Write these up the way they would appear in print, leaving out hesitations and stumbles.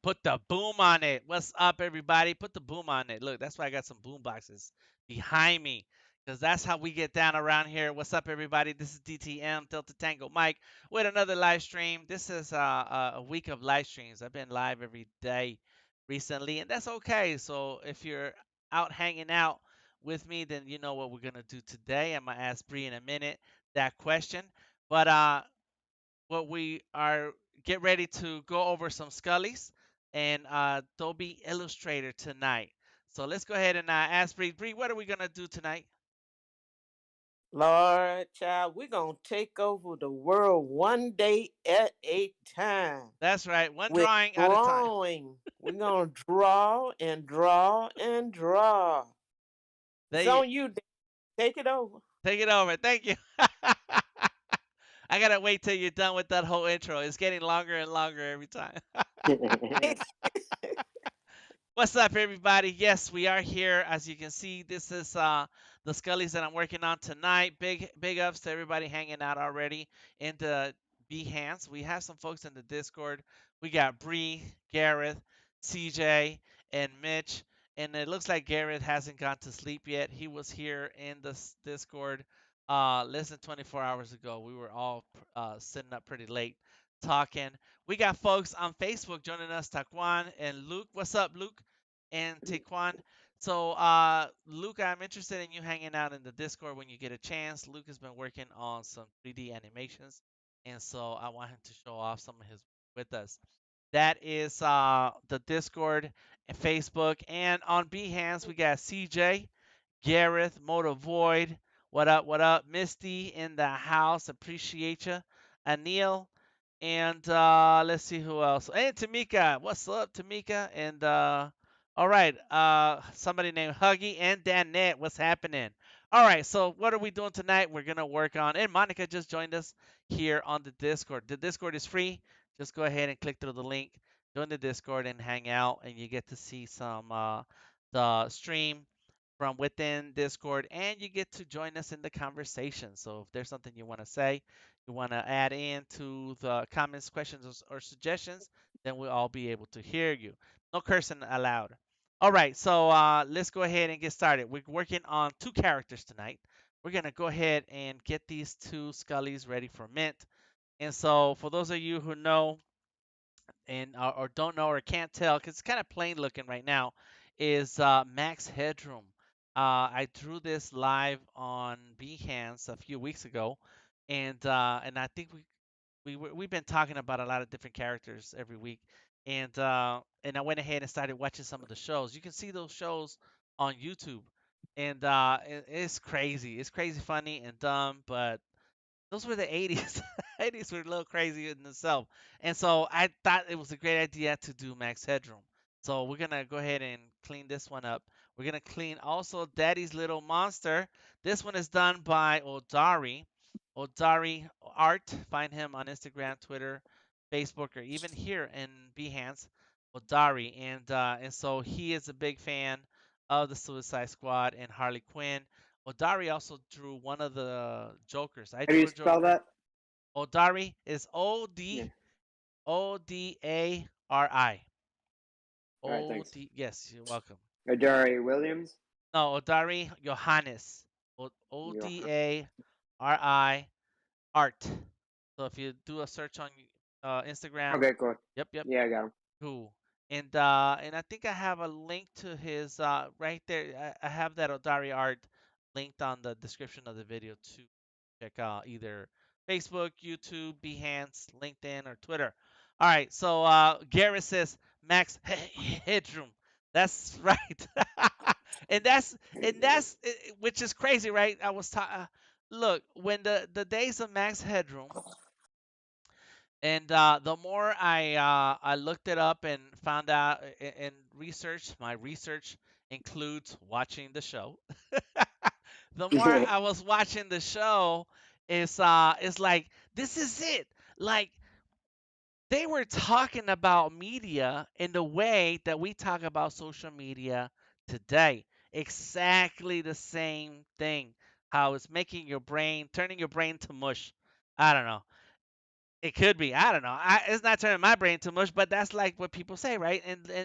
Put the boom on it. What's up, everybody? Put the boom on it. Look, that's why I got some boom boxes behind me, because that's how we get down around here. What's up, everybody? This is DTM, Delta Tango Mike, with another live stream. This is a week of live streams. I've been live every day recently, and that's okay. So if you're out hanging out with me, then you know what we're going to do today. I'm going to ask Bree in a minute that question. But what we are get ready to go over some Scullies and Adobe Illustrator tonight. So let's go ahead and ask Bree. Bree, what are we gonna do tonight? Lord, child, we're going to take over the world one day at a time. That's right, one We're drawing at a time. drawing. We're going to draw and draw and draw. There It's you on you, Dave. Take it over. take it over. Thank you. I gotta wait till you're done with that whole intro. It's getting longer and longer every time. What's up, everybody? Yes, we are here. As you can see, this is the Scullies that I'm working on tonight. Big ups to everybody hanging out already in the Behance. We have some folks in the Discord. We got Bree, Gareth, CJ, and Mitch. And it looks like Gareth hasn't gone to sleep yet. He was here in the Discord less than 24 hours ago. We were all sitting up pretty late talking. We got folks on Facebook joining us, Taquan and Luke. What's up, Luke? And Taquan. So, Luke, I'm interested in you hanging out in the Discord when you get a chance. Luke has been working on some 3D animations, and so I want him to show off some of his with us. That is the Discord and Facebook, and on Behance we got CJ, Gareth, Motor Void. What up? What up? Misty in the house. Appreciate you. Anil, and let's see who else. And Tamika. What's up, Tamika? And all right, somebody named Huggy and Danette. What's happening? All right, so what are we doing tonight? We're gonna work on. And Monica just joined us here on the Discord. The Discord is free. Just go ahead and click through the link, join the Discord, and hang out, and you get to see some the stream from within Discord, and you get to join us in the conversation. So if there's something you want to say, you want to add in to the comments, questions, or suggestions, then we'll all be able to hear you. No cursing allowed. All right, so let's go ahead and get started. We're working on two characters tonight. We're gonna go ahead and get these two Scullies ready for mint. And so, for those of you who know and or don't know or can't tell, because it's kind of plain looking right now, is Max Headroom. I drew this live on Behance a few weeks ago, and I think we've been talking about a lot of different characters every week, and I went ahead and started watching some of the shows. You can see those shows on YouTube, and it's crazy. It's crazy funny and dumb, but those were the 80s. 80s were a little crazy in themselves. And so I thought it was a great idea to do Max Headroom. So we're going to go ahead and clean this one up. We're going to clean also Daddy's Little Monster. This one is done by Odari. Odari Art. Find him on Instagram, Twitter, Facebook, or even here in Behance. Odari. And so he is a big fan of the Suicide Squad and Harley Quinn. Odari also drew one of the Jokers. I How do drew you a spell Joker. that? Odari is Yeah. Odari. All right, thanks. Yes, you're welcome. Adari Williams. No, Odari Johannes. Yeah. Odari Art. So if you do a search on Instagram, Okay, cool. yep, Yeah, I got him. cool. And I think I have a link to his right there. I have that Odari art linked on the description of the video too. Check out either Facebook, YouTube, Behance, LinkedIn, or Twitter. All right, so Garrett says Max Headroom. That's right, and that's which is crazy, right? I was look when the days of Max Headroom, and the more I looked it up and found out and researched, my research includes watching the show. The more I was watching the show, it's like this is it. Like they were talking about media in the way that we talk about social media today. Exactly the same thing. How it's making your brain, turning your brain to mush. I don't know. It could be. I don't know. It's not turning my brain too much, but that's like what people say, right?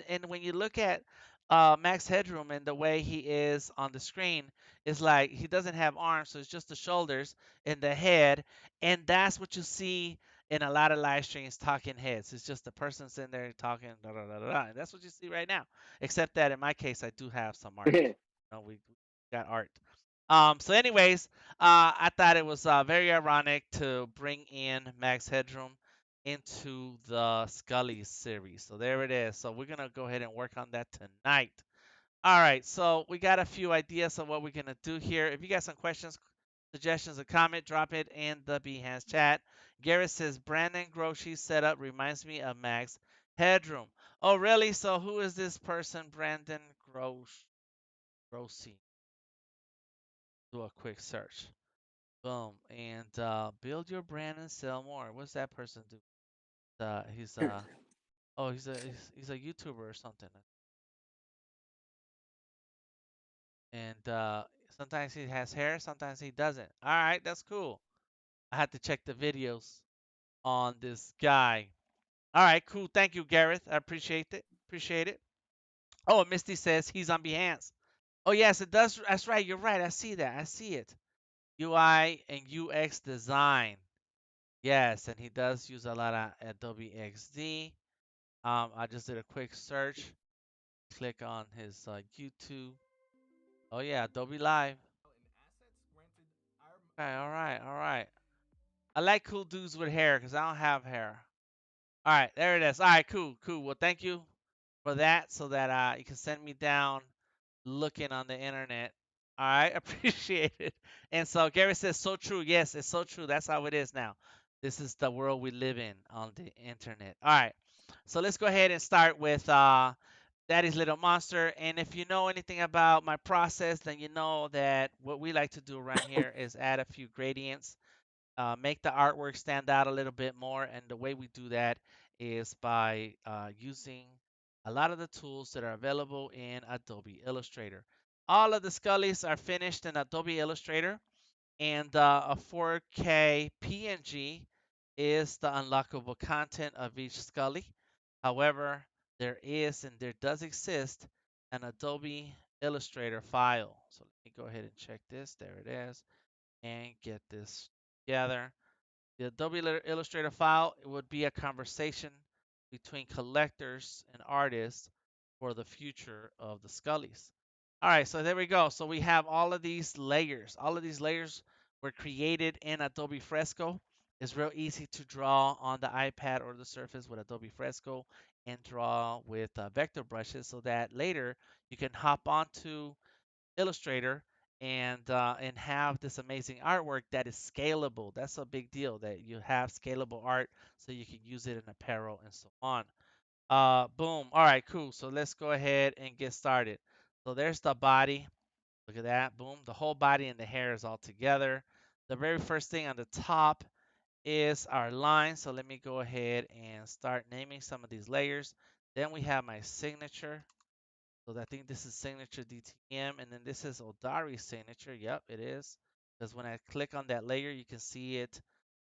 And when you look at Max Headroom and the way he is on the screen, it's like he doesn't have arms, so it's just the shoulders and the head, and that's what you see in a lot of live streams, talking heads. It's just the person sitting there talking, da, da, da, da, da. And that's what you see right now. Except that in my case, I do have some art. No, we got art. So, anyways, I thought it was very ironic to bring in Max Headroom into the Scully series. So there it is. So we're gonna go ahead and work on that tonight. All right. So we got a few ideas of what we're gonna do here. If you got some questions, suggestions, or comment, drop it in the Behance chat. Garrett says Brandon Grocery setup reminds me of Max Headroom. Oh, really? So who is this person, Brandon Grocery? Do a quick search. Boom. And build your brand and sell more. What's that person do? He's oh he's a YouTuber or something. And sometimes he has hair, sometimes he doesn't. All right, that's cool. I had to check the videos on this guy. All right, cool. Thank you, Gareth. I appreciate it. Appreciate it. Oh, Misty says he's on Behance. Oh yes, it does. That's right. You're right. I see that. I see it. UI and UX design. Yes, and he does use a lot of Adobe XD. I just did a quick search. Click on his YouTube. Oh yeah, Adobe Live. Okay, all right, all right. I like cool dudes with hair because I don't have hair. All right, there it is. All right, cool, cool. Well, thank you for that, so that you can send me down looking on the internet. All right, appreciate it. And so Gary says, so true. Yes, it's so true. That's how it is now. This is the world we live in on the internet. All right, so let's go ahead and start with Daddy's Little Monster. And if you know anything about my process, then you know that what we like to do around here is add a few gradients, make the artwork stand out a little bit more. And the way we do that is by using a lot of the tools that are available in Adobe Illustrator. All of the Scullys are finished in Adobe Illustrator, and a 4K PNG is the unlockable content of each Scully. However, there is and there does exist an Adobe Illustrator file. So let me go ahead and check this. There it is, and get this together. The Adobe Illustrator file would be a conversation between collectors and artists for the future of the Scullys. All right, so there we go. So we have all of these layers. All of these layers were created in Adobe Fresco. It's real easy to draw on the iPad or the Surface with Adobe Fresco and draw with vector brushes, so that later you can hop onto Illustrator and have this amazing artwork that is scalable. That's a big deal, that you have scalable art so you can use it in apparel and so on. Boom. All right, cool. So let's go ahead and get started. So there's the body. Look at that. Boom. The whole body and the hair is all together. The very first thing on the top is our line. So let me go ahead and start naming some of these layers. Then we have my signature. So I think this is signature DTM, and then this is Odari's signature. Yep, it is. Because when I click on that layer, you can see it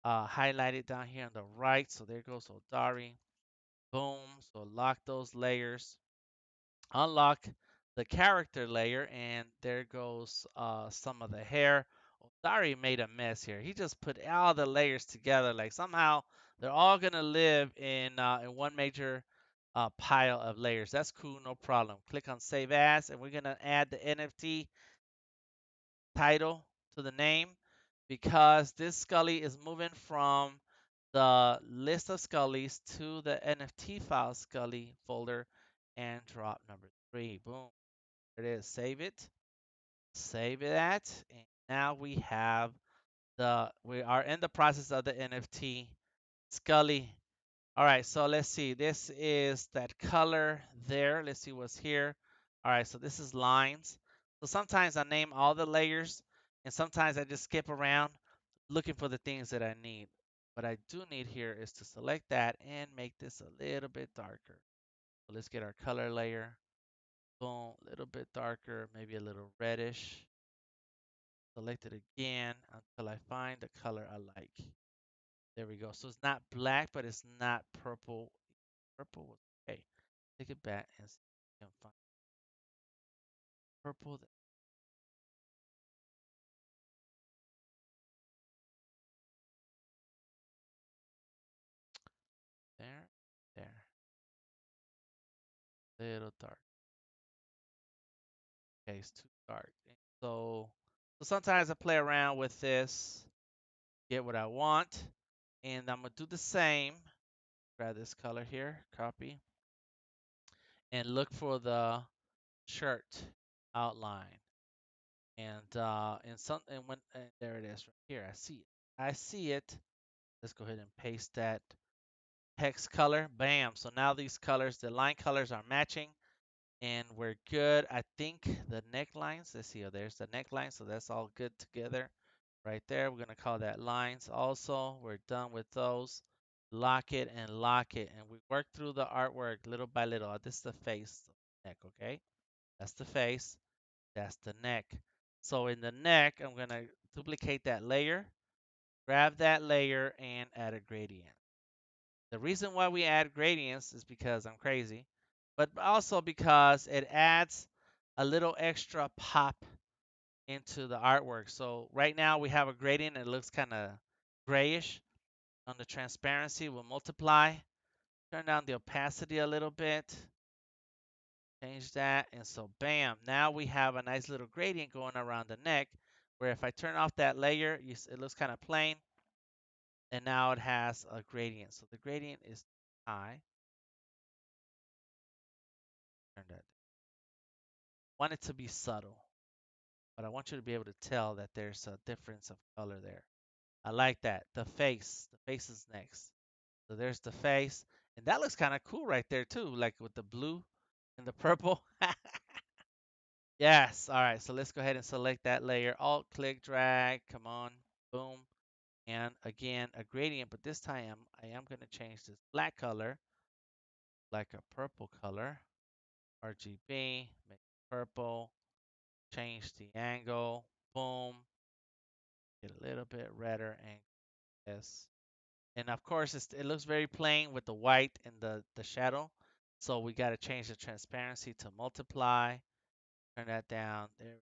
highlighted down here on the right. So there goes Odari. Boom. So lock those layers. Unlock the character layer, and there goes some of the hair. Odari made a mess here. He just put all the layers together. Like somehow they're all gonna live in one major pile of layers. That's cool, no problem. Click on Save As, and we're gonna add the NFT title to the name, because this Scully is moving from the list of Scullys to the NFT file Scully folder, and drop number 3. Boom. There it is. Save it. Save that. And now we are in the process of the NFT Scully. All right, so let's see. This is that color there. Let's see what's here. All right, so this is lines. So sometimes I name all the layers, and sometimes I just skip around looking for the things that I need. What I do need here is to select that and make this a little bit darker. So let's get our color layer. Boom, a little bit darker, maybe a little reddish. Select it again until I find the color I like. There we go. So it's not black, but it's not purple. Purple. Okay. Take it back and see if we can find purple. There. There. Little dark. Okay, it's too dark. So sometimes I play around with this, get what I want, and I'm gonna do the same. Grab this color here, copy, and look for the shirt outline. And there it is right here. I see it. I see it. Let's go ahead and paste that hex color. Bam. So now these colors, the line colors are matching and we're good. I think the necklines, let's see, oh, there's the neckline. So that's all good together right there. We're going to call that lines also. We're done with those. Lock it and lock it. And we work through the artwork little by little. This is the face, neck, okay? That's the face. That's the neck. So in the neck, I'm going to duplicate that layer, grab that layer, and add a gradient. The reason why we add gradients is because I'm crazy, but also because it adds a little extra pop into the artwork. So right now we have a gradient. It looks kind of grayish. On the transparency, we'll multiply, turn down the opacity a little bit, change that, and so bam, now we have a nice little gradient going around the neck, where if I turn off that layer, it looks kind of plain, and now it has a gradient. So the gradient is high. Turn that. Want it to be subtle, but I want you to be able to tell that there's a difference of color there. I like that. The face is next. So there's the face, and that looks kind of cool right there too, like with the blue and the purple. Yes. All right. So let's go ahead and select that layer. Alt click drag. Come on. Boom. And again, a gradient, but this time I am going to change this black color like a purple color. RGB, make it purple, change the angle. Boom. Get a little bit redder and this. And of course, it looks very plain with the white and the shadow. So we got to change the transparency to multiply. Turn that down. There.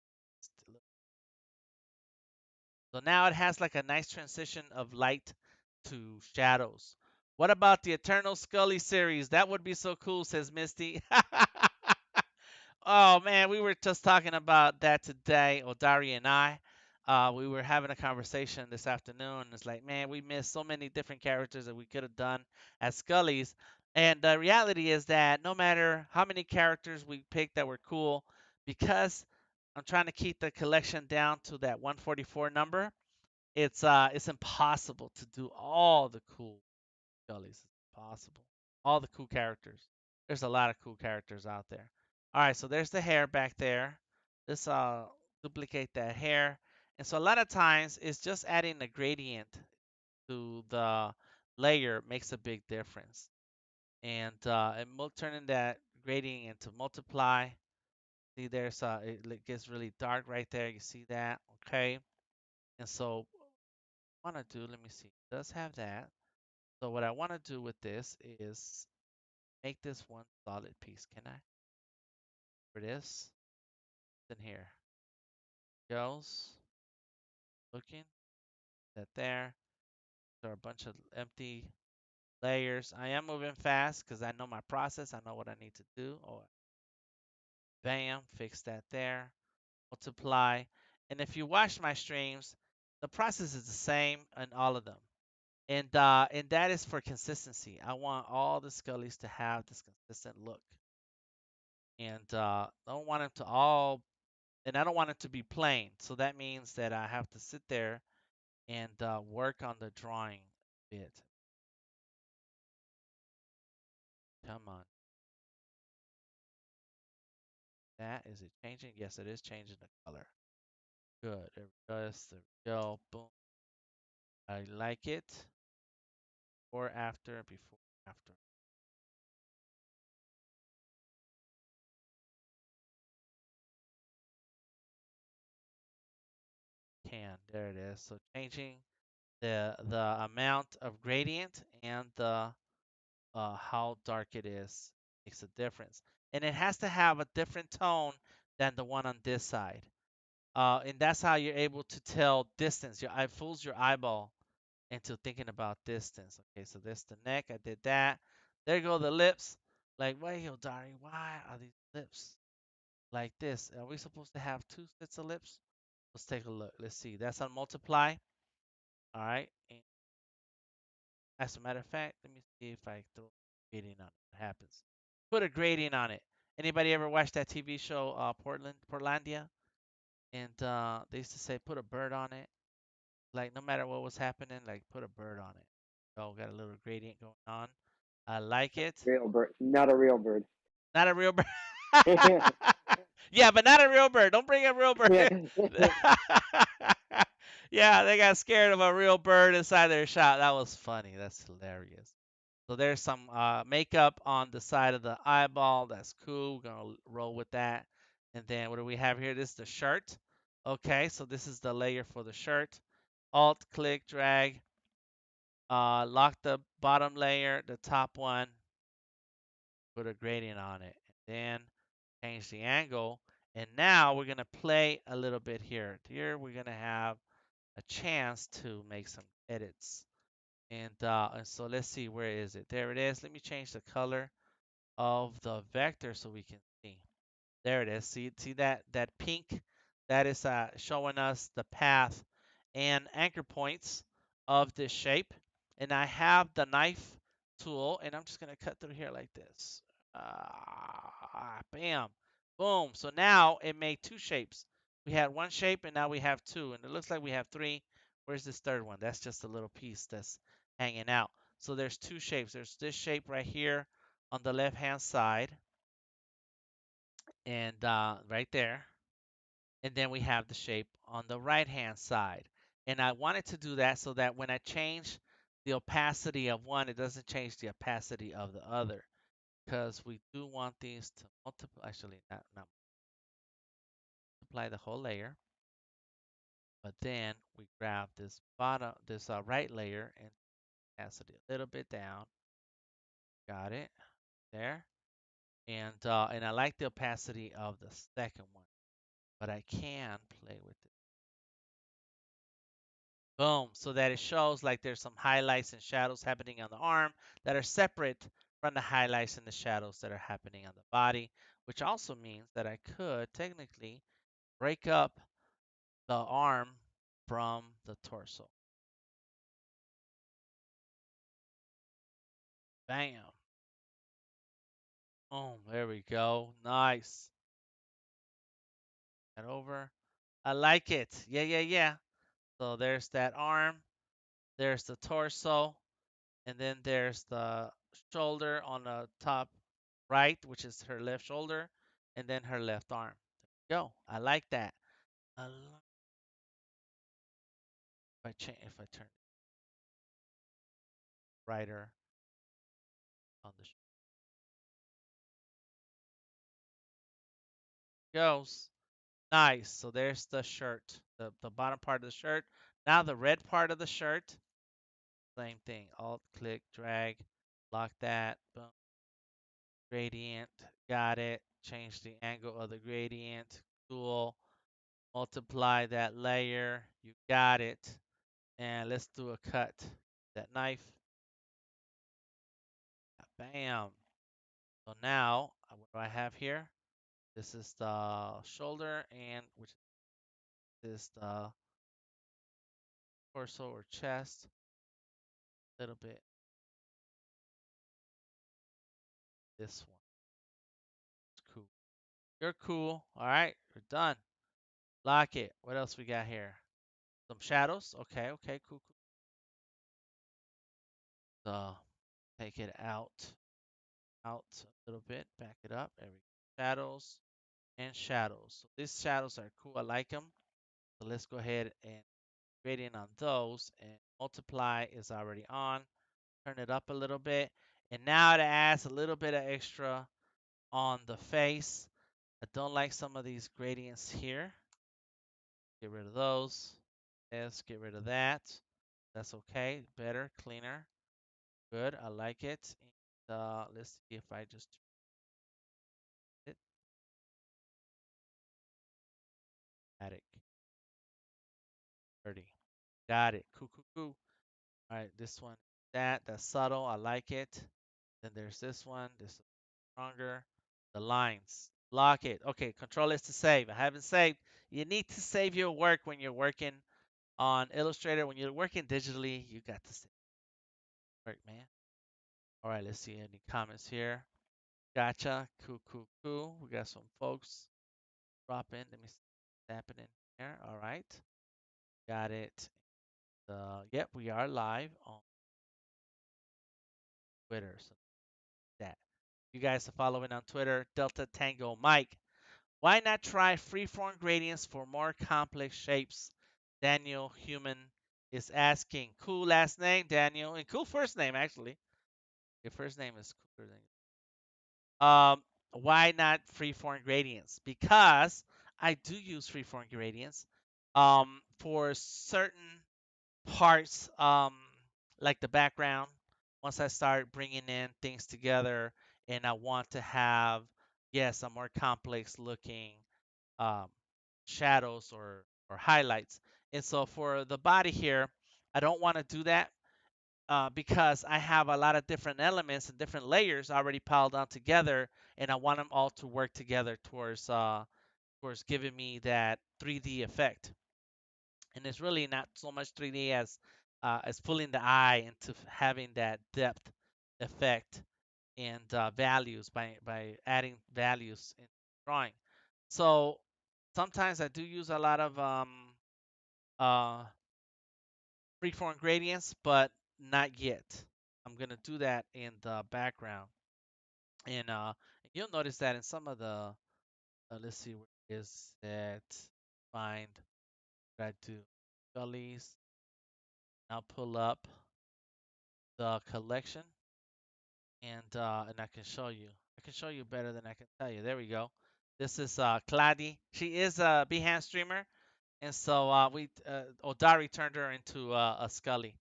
So now it has like a nice transition of light to shadows. What about the Eternal Scully series? That would be so cool, says Misty. Oh man, we were just talking about that today, Odari and I. We were having a conversation this afternoon. It's like, man, we missed so many different characters that we could have done as Scullys. And the reality is that no matter how many characters we picked that were cool, because I'm trying to keep the collection down to that 144 number, it's impossible to do all the cool Scullys. It's impossible. All the cool characters. There's a lot of cool characters out there. All right, so there's the hair back there. Let's duplicate that hair. And so a lot of times it's just adding a gradient to the layer makes a big difference. And turning that gradient into multiply. See, it gets really dark right there. You see that? Okay. And so what I want to do, let me see. It does have that. So what I want to do with this is make this one solid piece. Can I? For this, in here goes. Looking that there. There are a bunch of empty layers. I am moving fast because I know my process. I know what I need to do. Oh, bam, fix that there. Multiply. And if you watch my streams, the process is the same in all of them. And that is for consistency. I want all the Scullys to have this consistent look. And I don't want them to all, and I don't want it to be plain. So that means that I have to sit there and work on the drawing bit. Come on. That is it changing? Yes, it is changing the color. Good. There we go. There we go. Boom. I like it. Before, after, before, after. Can. There it is. So changing the amount of gradient and the how dark it is makes a difference. And it has to have a different tone than the one on this side. And that's how you're able to tell distance. It fools your eyeball into thinking about distance. Okay, so there's the neck. I did that. There go the lips. Like, wait, yo, Dari, why are these lips like this? Are we supposed to have two sets of lips? Let's take a look. Let's see. That's on multiply. All right. And as a matter of fact, let me see if I throw a gradient on it. What happens? Put a gradient on it. Anybody ever watch that TV show, Portlandia? And they used to say, put a bird on it. Like, no matter what was happening, like, put a bird on it. Oh, got a little gradient going on. I like it. Real bird, not a real bird. Not a real bird. Yeah. Yeah, but not a real bird. Don't bring a real bird. Yeah, they got scared of a real bird inside their shop. That was funny. That's hilarious. So there's some makeup on the side of the eyeball. That's cool. We're gonna roll with that. And then what do we have here? This is the shirt. Okay, so this is the layer for the shirt. Alt, click, drag. Lock the bottom layer, the top one. Put a gradient on it. And then change the angle. And now we're gonna play a little bit here. Here we're gonna have a chance to make some edits. And so let's see, where is it? There it is. Let me change the color of the vector so we can see. There it is. See that pink? That is showing us the path and anchor points of this shape. And I have the knife tool, and I'm just gonna cut through here like this. Bam, boom. So now it made two shapes. We had one shape, and now we have two, and it looks like we have three. Where's this third one? That's just a little piece that's hanging out. So there's two shapes. There's this shape right here on the left hand side, and right there. And then we have the shape on the right hand side. And I wanted to do that so that when I change the opacity of one, it doesn't change the opacity of the other. Because we do want these to multiply, actually not multiply the whole layer, but then we grab this bottom, this right layer and opacity a little bit down. Got it there. And I like the opacity of the second one, but I can play with it. Boom. So that it shows like there's some highlights and shadows happening on the arm that are separate from the highlights and the shadows that are happening on the body, which also means that I could technically break up the arm from the torso. Bam. Boom. There we go. Nice. That over. I like it. Yeah, yeah, yeah. So there's that arm. There's the torso. And then there's the shoulder on the top right, which is her left shoulder, and then her left arm. There we go. I like that. If I turn brighter on the goes. Nice. So there's the shirt, the bottom part of the shirt. Now the red part of the shirt, same thing. Alt, click, drag, lock that. Boom. Gradient. Got it. Change the angle of the gradient. Cool. Multiply that layer. You got it. And let's do a cut. That knife. Bam. So now, what do I have here? This is the shoulder, and which is the torso or chest. A little bit. This one. It's cool. You're cool. All right, we're done. Lock it. What else we got here? Some shadows. Okay, okay, cool, cool. So take it out a little bit. Back it up. There we go. Shadows and shadows. So these shadows are cool. I like them. So let's go ahead and gradient on those, and multiply is already on. Turn it up a little bit. And now it adds a little bit of extra on the face. I don't like some of these gradients here. Get rid of those. Let's get rid of that. That's okay. Better, cleaner. Good. I like it. And, let's see if I just it. Attic 30. Got it. Cool, cool, cool. All right, this one, that's subtle. I like it. Then there's this one. This is stronger. The lines. Lock it. Okay, control is to save. I haven't saved. You need to save your work when you're working on Illustrator. When you're working digitally, you got to save work, man. All right, let's see any comments here. Gotcha. Cool, cool, cool. We got some folks drop in. Let me snap it in here. All right. Got it. Yep, we are live on Twitter. So that. You guys are following on Twitter, Delta Tango Mike. Why not try freeform gradients for more complex shapes? Daniel Human is asking. Cool last name, Daniel, and cool first name actually. Your first name is cooler than. Why not freeform gradients? Because I do use freeform gradients. For certain parts, like the background. Once I start bringing in things together, and I want to have, yes, a more complex looking um, shadows or highlights. And so for the body here, I don't want to do that because I have a lot of different elements and different layers already piled on together, and I want them all to work together towards giving me that 3D effect. And it's really not so much 3D as pulling the eye into having that depth effect and values by adding values in drawing. So sometimes I do use a lot of uh, freeform gradients, but not yet. I'm gonna do that in the background, and you'll notice that in some of the let's see where is that find what I do gullies. I'll pull up the collection and I can show you. I can show you better than I can tell you. There we go. This is Clady. She is a Behance streamer, and so we Odari turned her into a Scully.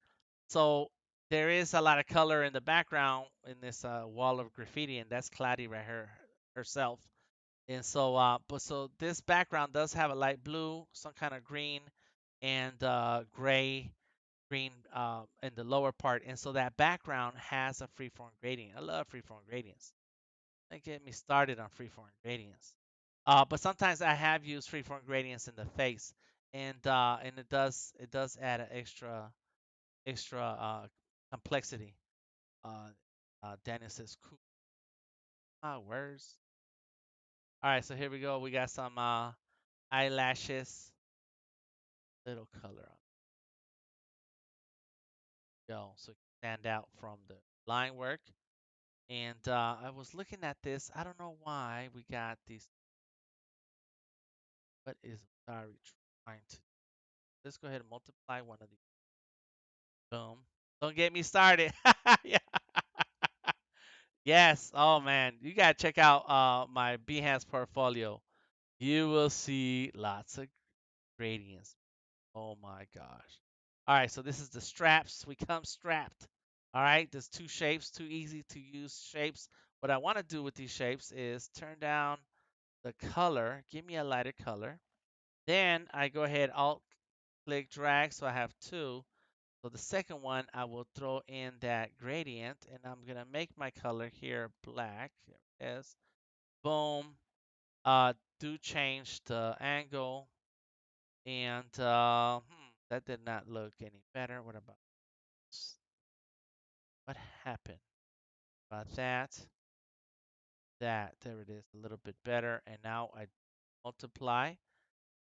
So there is a lot of color in the background in this wall of graffiti, and that's Clady right here herself. And so, but so this background does have a light blue, some kind of green, and gray green in the lower part, and so that background has a freeform gradient. I love freeform gradients. They get me started on freeform gradients. But sometimes I have used freeform gradients in the face, and it does add an extra complexity. Uh, Daniel says, "Cool. Ah, words." All right, so here we go. We got some eyelashes, little color on it. Go, so you stand out from the line work. And I was looking at this. I don't know why we got these. What is Sorry trying to? Let's go ahead and multiply one of these. Boom. Don't get me started. Yeah. Yes. Oh man, you gotta check out my Behance portfolio. You will see lots of gradients. Oh my gosh. All right, so this is the straps. We come strapped. All right, there's two shapes, two easy to use shapes. What I want to do with these shapes is turn down the color, give me a lighter color. Then I go ahead, Alt click drag, so I have two. So the second one, I will throw in that gradient, and I'm gonna make my color here black. There it is. Boom. Do change the angle, and that did not look any better. What about what happened about that? There it is, a little bit better. And now I multiply.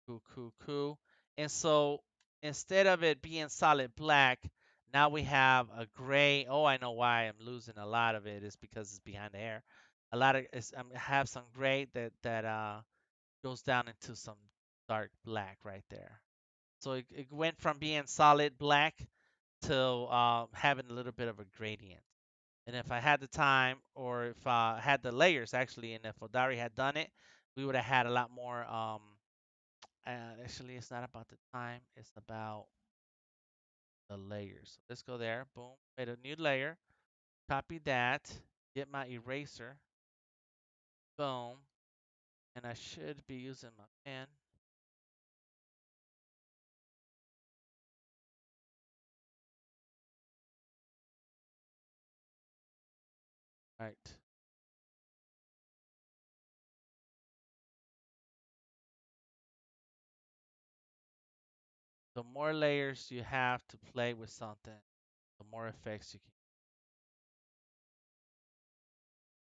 Cool, cool, cool. And so instead of it being solid black, now we have a gray. Oh, I know why I'm losing a lot of it is because it's behind the hair. A lot of I have some gray that goes down into some dark black right there. So it went from being solid black to having a little bit of a gradient. And if I had the time, or if I had the layers actually, and if Odari had done it, we would have had a lot more. Actually, it's not about the time. It's about the layers. Let's go there. Boom. Made a new layer. Copy that. Get my eraser. Boom. And I should be using my pen. Right. The more layers you have to play with something, the more effects you can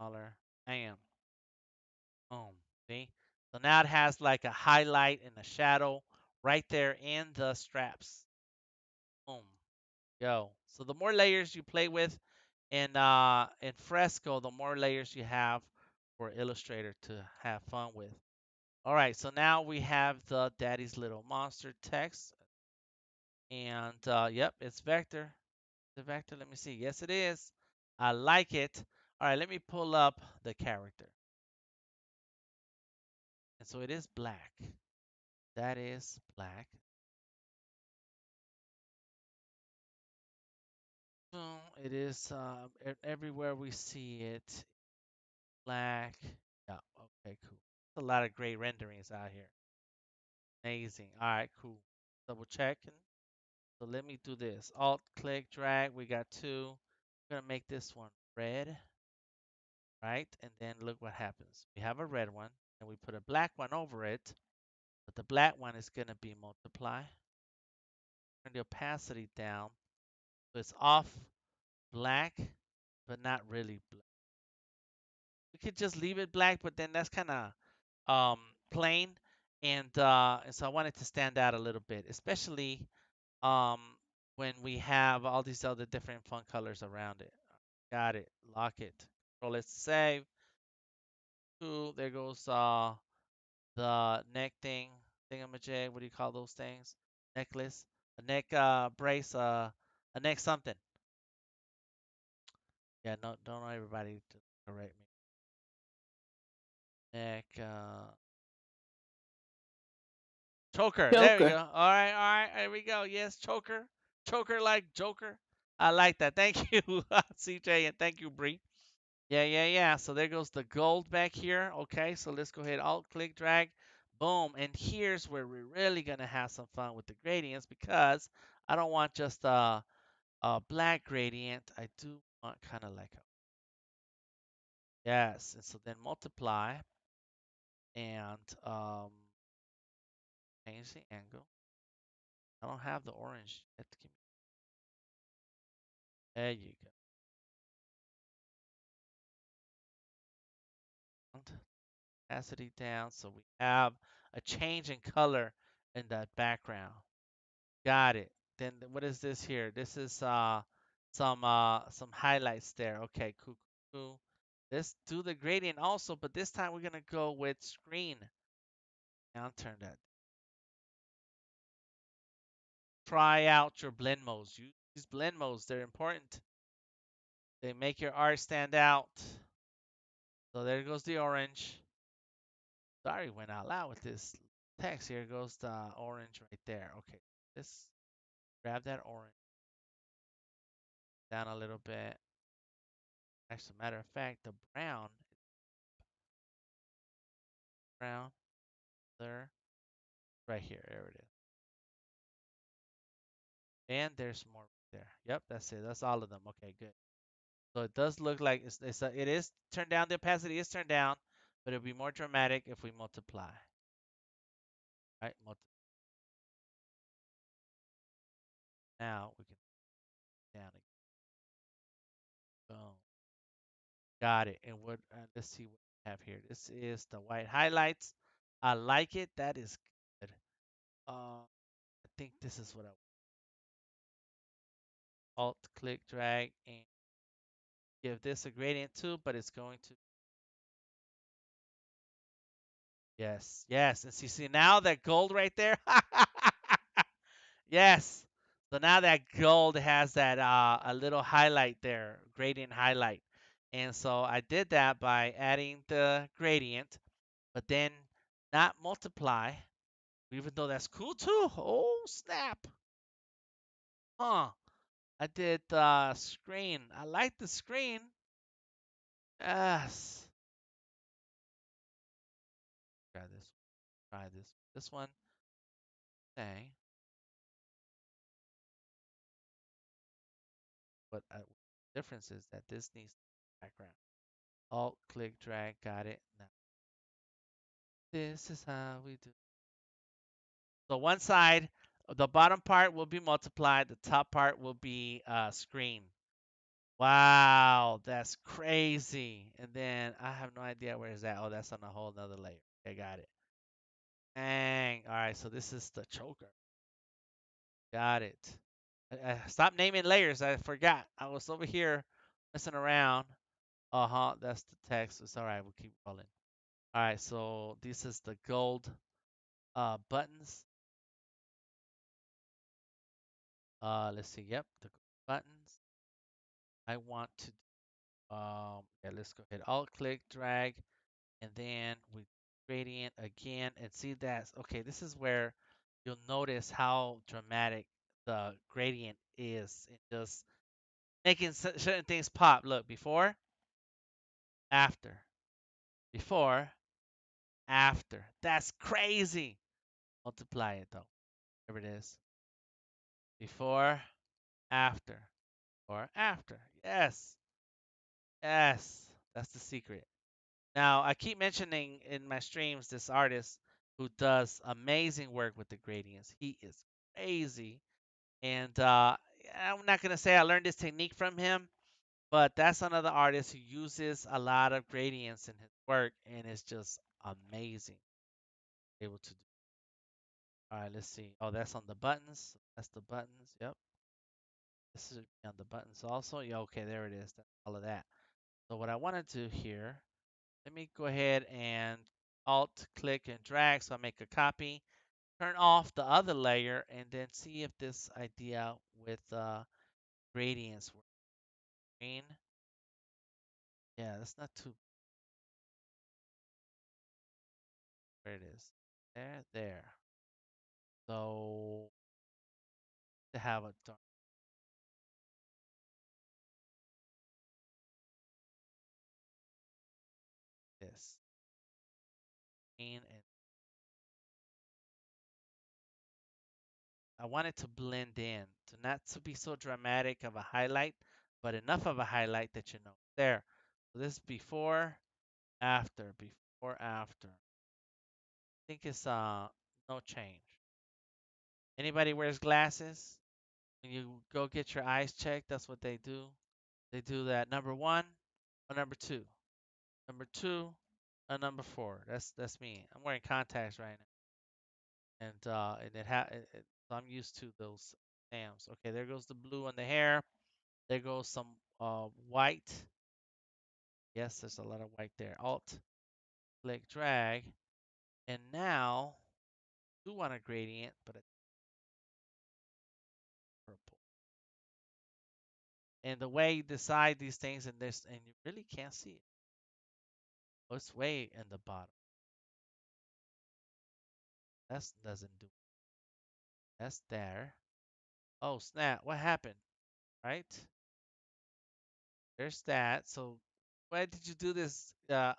color. Bam. Boom. See? So now it has like a highlight and a shadow right there in the straps. Boom. Go. So the more layers you play with in Fresco, the more layers you have for Illustrator to have fun with. All right, so now we have the Daddy's Little Monster text. And yep, it's vector. The vector, let me see. Yes, it is. I like it. All right, let me pull up the character. And so it is black. That is black. Boom. It is everywhere we see it. Black. Yeah, okay, cool. A lot of great renderings out here. Amazing. All right, cool. Double checking. So let me do this. Alt click drag. We got two. I'm gonna make this one red, right? And then look what happens. We have a red one, and we put a black one over it. But the black one is gonna be multiply. Turn the opacity down, so it's off black, but not really black. We could just leave it black, but then that's kind of plain, and so I want it to stand out a little bit, especially um, when we have all these other different fun colors around it. Got it. Lock it. Control S to save. Cool. There goes the neck thing, thingamajig. What do you call those things? Necklace, a neck brace, a neck something. Yeah, no, don't everybody to correct me. Neck choker. There we Joker. go. All right, all right. There we go. Yes, choker. Choker like Joker. I like that. Thank you, CJ, and thank you, Bree. Yeah, yeah, yeah. So there goes the gold back here. Okay, so let's go ahead, alt click, drag, boom. And here's where we're really gonna have some fun with the gradients because I don't want just a black gradient. I do want kind of like a yes. And so then multiply and change the angle. I don't have the orange. There you go. Opacity down so we have a change in color in that background. Got it. Then what is this here? This is some highlights there. Okay, cool, cool, cool. Let's do the gradient also, but this time we're gonna go with screen. Now turn that. Try out your blend modes. Use these blend modes. They're important. They make your art stand out. So there goes the orange. Sorry, went out loud with this text. Here goes the orange right there. Okay, let's grab that orange down a little bit. As a matter of fact, the brown there, right here. There it is. And there's more there. Yep, that's it. That's all of them. Okay, good. So it does look like it is turned down. The opacity is turned down, but it'll be more dramatic if we multiply. Right? Now we can down again. Boom. Got it. And what? Let's see what we have here. This is the white highlights. I like it. That is good. I think this is what I alt click drag and give this a gradient too, but it's going to yes, yes. And see now that gold right there. Yes. So now that gold has that a little highlight there, gradient highlight. And so I did that by adding the gradient, but then not multiply, even though that's cool too. Oh, snap. Huh. I did the screen. I like the screen. Yes. Try this. Try this. This one. Dang. But difference is that this needs background. Alt, click, drag. Got it. Now this is how we do. So one side, the bottom part will be multiplied. The top part will be screen. Wow, that's crazy. And then I have no idea where is that. Oh, that's on a whole nother layer. Okay, got it. Dang. All right, so this is the choker. Got it. Stop naming layers. I forgot. I was over here messing around. Uh-huh, that's the text. It's all right. We'll keep rolling. All right, so this is the gold buttons. Let's see. Yep, the buttons. I want to yeah, let's go ahead. Alt click, drag, and then we gradient again and see that okay, this is where you'll notice how dramatic the gradient is. It just making certain things pop. Look, before, after, before, after. That's crazy. Multiply it though. There it is. Before, after, or after. Yes, yes. That's the secret. Now, I keep mentioning in my streams this artist who does amazing work with the gradients. He is crazy. And I'm not going to say I learned this technique from him, but that's another artist who uses a lot of gradients in his work, and it's just amazing able to do. All right, let's see. Oh, that's on the buttons. That's the buttons. Yep. This is on the buttons also. Yeah, okay, there it is. That's all of that. So what I want to do here, let me go ahead and Alt click and drag so I make a copy. Turn off the other layer and then see if this idea with gradients works. Green. Yeah, that's not too where it is. There, there. So to have a dark this green and I want it to blend in, to not to be so dramatic of a highlight, but enough of a highlight that you know. There. So this is before, after, before, after. I think it's no change. Anybody wears glasses? When you go get your eyes checked, that's what they do. They do that number one or number two. Number two or number four. That's me. I'm wearing contacts right now. And so I'm used to those stamps. Okay, there goes the blue on the hair. There goes some white. Yes, there's a lot of white there. Alt, click, drag. And now, I do want a gradient, but it's purple. And the way you decide these things in this, and you really can't see it. Oh, it's way in the bottom. That doesn't do it. That's there. Oh, snap. What happened? Right? There's that. So, why did you do this? This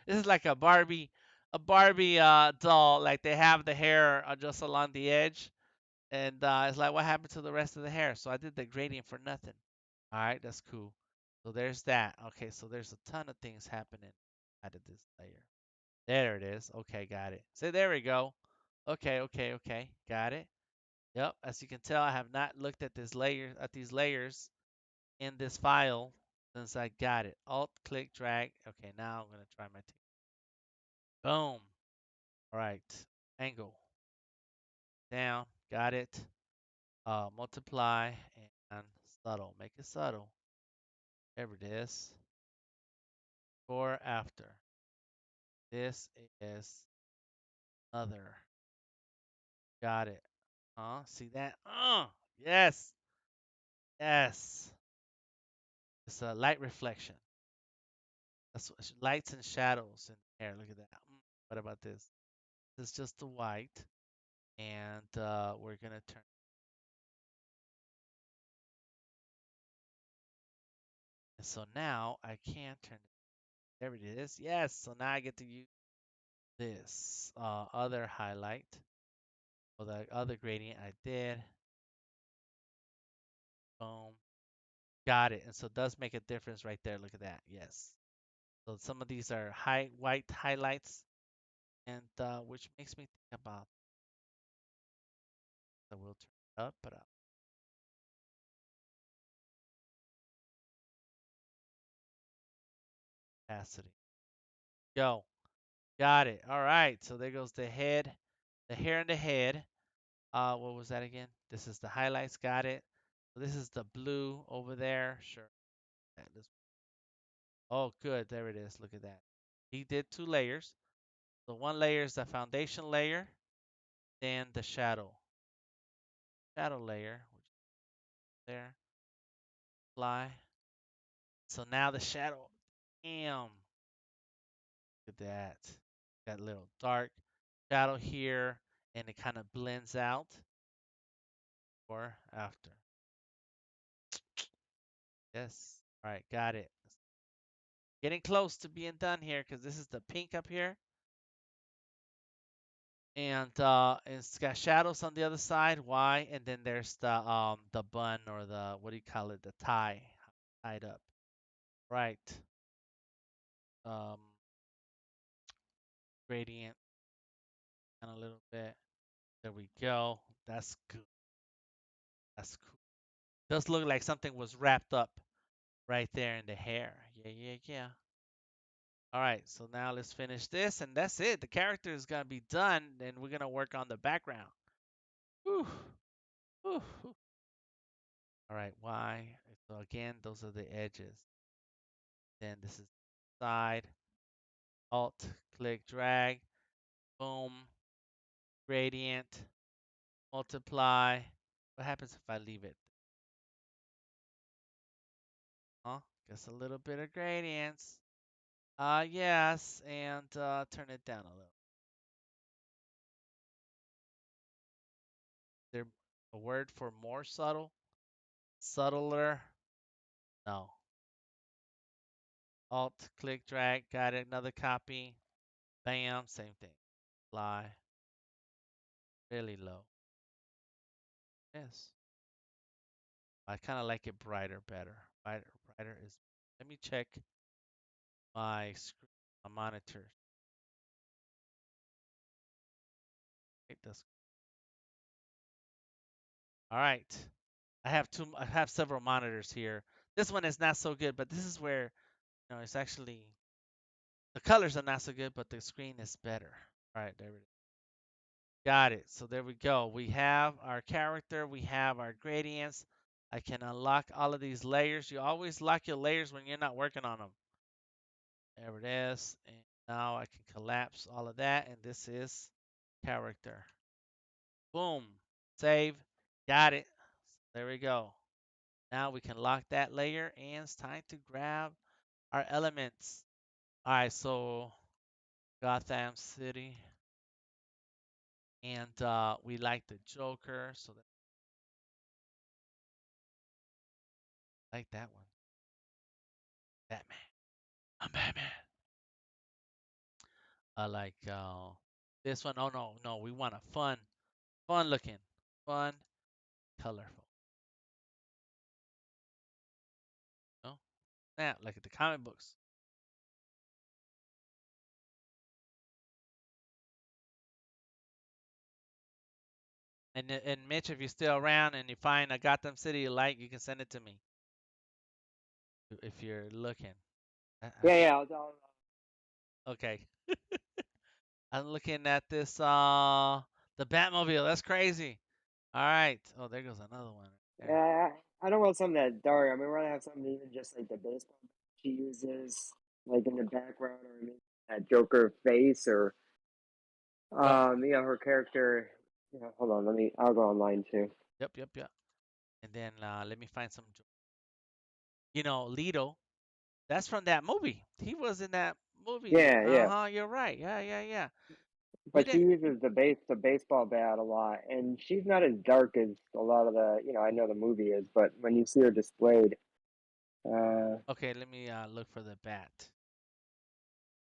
is like a Barbie doll. Like they have the hair just along the edge. And it's like, what happened to the rest of the hair? So I did the gradient for nothing. All right, that's cool. So there's that. Okay, so there's a ton of things happening out of this layer. There it is. Okay, got it. So there we go. Okay, okay, okay. Got it. Yep. As you can tell, I have not looked at these layers in this file since I got it. Alt click drag. Okay, now I'm gonna try my technique. Boom. All right. Angle. Down. Got it. Multiply and subtle. Make it subtle. There it is. Before, after. This is other. Got it. See that? Yes. Yes. It's a light reflection. That's what, lights and shadows in the air. Look at that. What about this? This is just the white. And we're going to turn And so now I can turn it. There it is. Yes. So now I get to use this other highlight or the other gradient I did. Boom. Got it. And so it does make a difference right there. Look at that. Yes. So some of these are white highlights, and which makes me think about. So we'll turn it up, but opacity. Go. Got it. All right. So there goes the head, the hair and the head. What was that again? This is the highlights. Got it. So this is the blue over there. Sure. Oh, good. There it is. Look at that. He did 2 layers. So one layer is the foundation layer, then the shadow layer, which is there. Apply. So now the shadow. Damn. Look at that. Got a little dark shadow here, and it kind of blends out. Or after. Yes. All right, got it. Getting close to being done here because this is the pink up here. And it's got shadows on the other side. Why? And then there's the bun or the what do you call it? The tie tied up. Right. Um Gradient and a little bit. There we go. That's good. That's cool. Does look like something was wrapped up right there in the hair. Yeah, yeah, yeah. All right, so now let's finish this, and that's it. The character is gonna be done, and we're gonna work on the background. Whew, whew, whew. All right, why? So again, those are the edges. Then this is the side. Alt, click, drag, boom, gradient, multiply. What happens if I leave it? Huh? Just a little bit of gradients. Yes, and turn it down a little. There a word for more subtle? Subtler? No. Alt, click, drag, got it. Another copy. Bam, same thing. Fly. Really low. Yes. I kind of like it brighter better. Brighter is. Let me check my screen, my monitor. It does. All right. I have several monitors here. This one is not so good, but this is where it's actually the colors are not so good, but the screen is better. All right, there it is. Got it. So there we go. We have our character. We have our gradients. I can unlock all of these layers. You always lock your layers when you're not working on them. There it is. And now I can collapse all of that. And this is character. Boom. Save. Got it. There we go. Now we can lock that layer. And it's time to grab our elements. All right. So Gotham City. And we like the Joker. So like that one. Batman. I'm Batman. I like this one. Oh no, no, we want a fun looking, fun, colorful. No, yeah, like the comic books. And Mitch, if you're still around and you find a Gotham City you like, you can send it to me if you're looking. Yeah, yeah. Okay, I'm looking at this the Batmobile. That's crazy. All right. Oh, there goes another one. There. I don't want something that dark. I mean, rather have something even just like the baseball she uses, like in the background, or maybe that Joker face, or Yep. her character. Hold on. I'll go online too. Yep. Yep. Yep. And then let me find some. Lido. That's from that movie. He was in that movie. Yeah, yeah. Uh-huh, you're right. Yeah, yeah, yeah. We But she didn't uses the baseball bat a lot, and she's not as dark as a lot of the. I know the movie is, but when you see her displayed, Okay, let me look for the bat.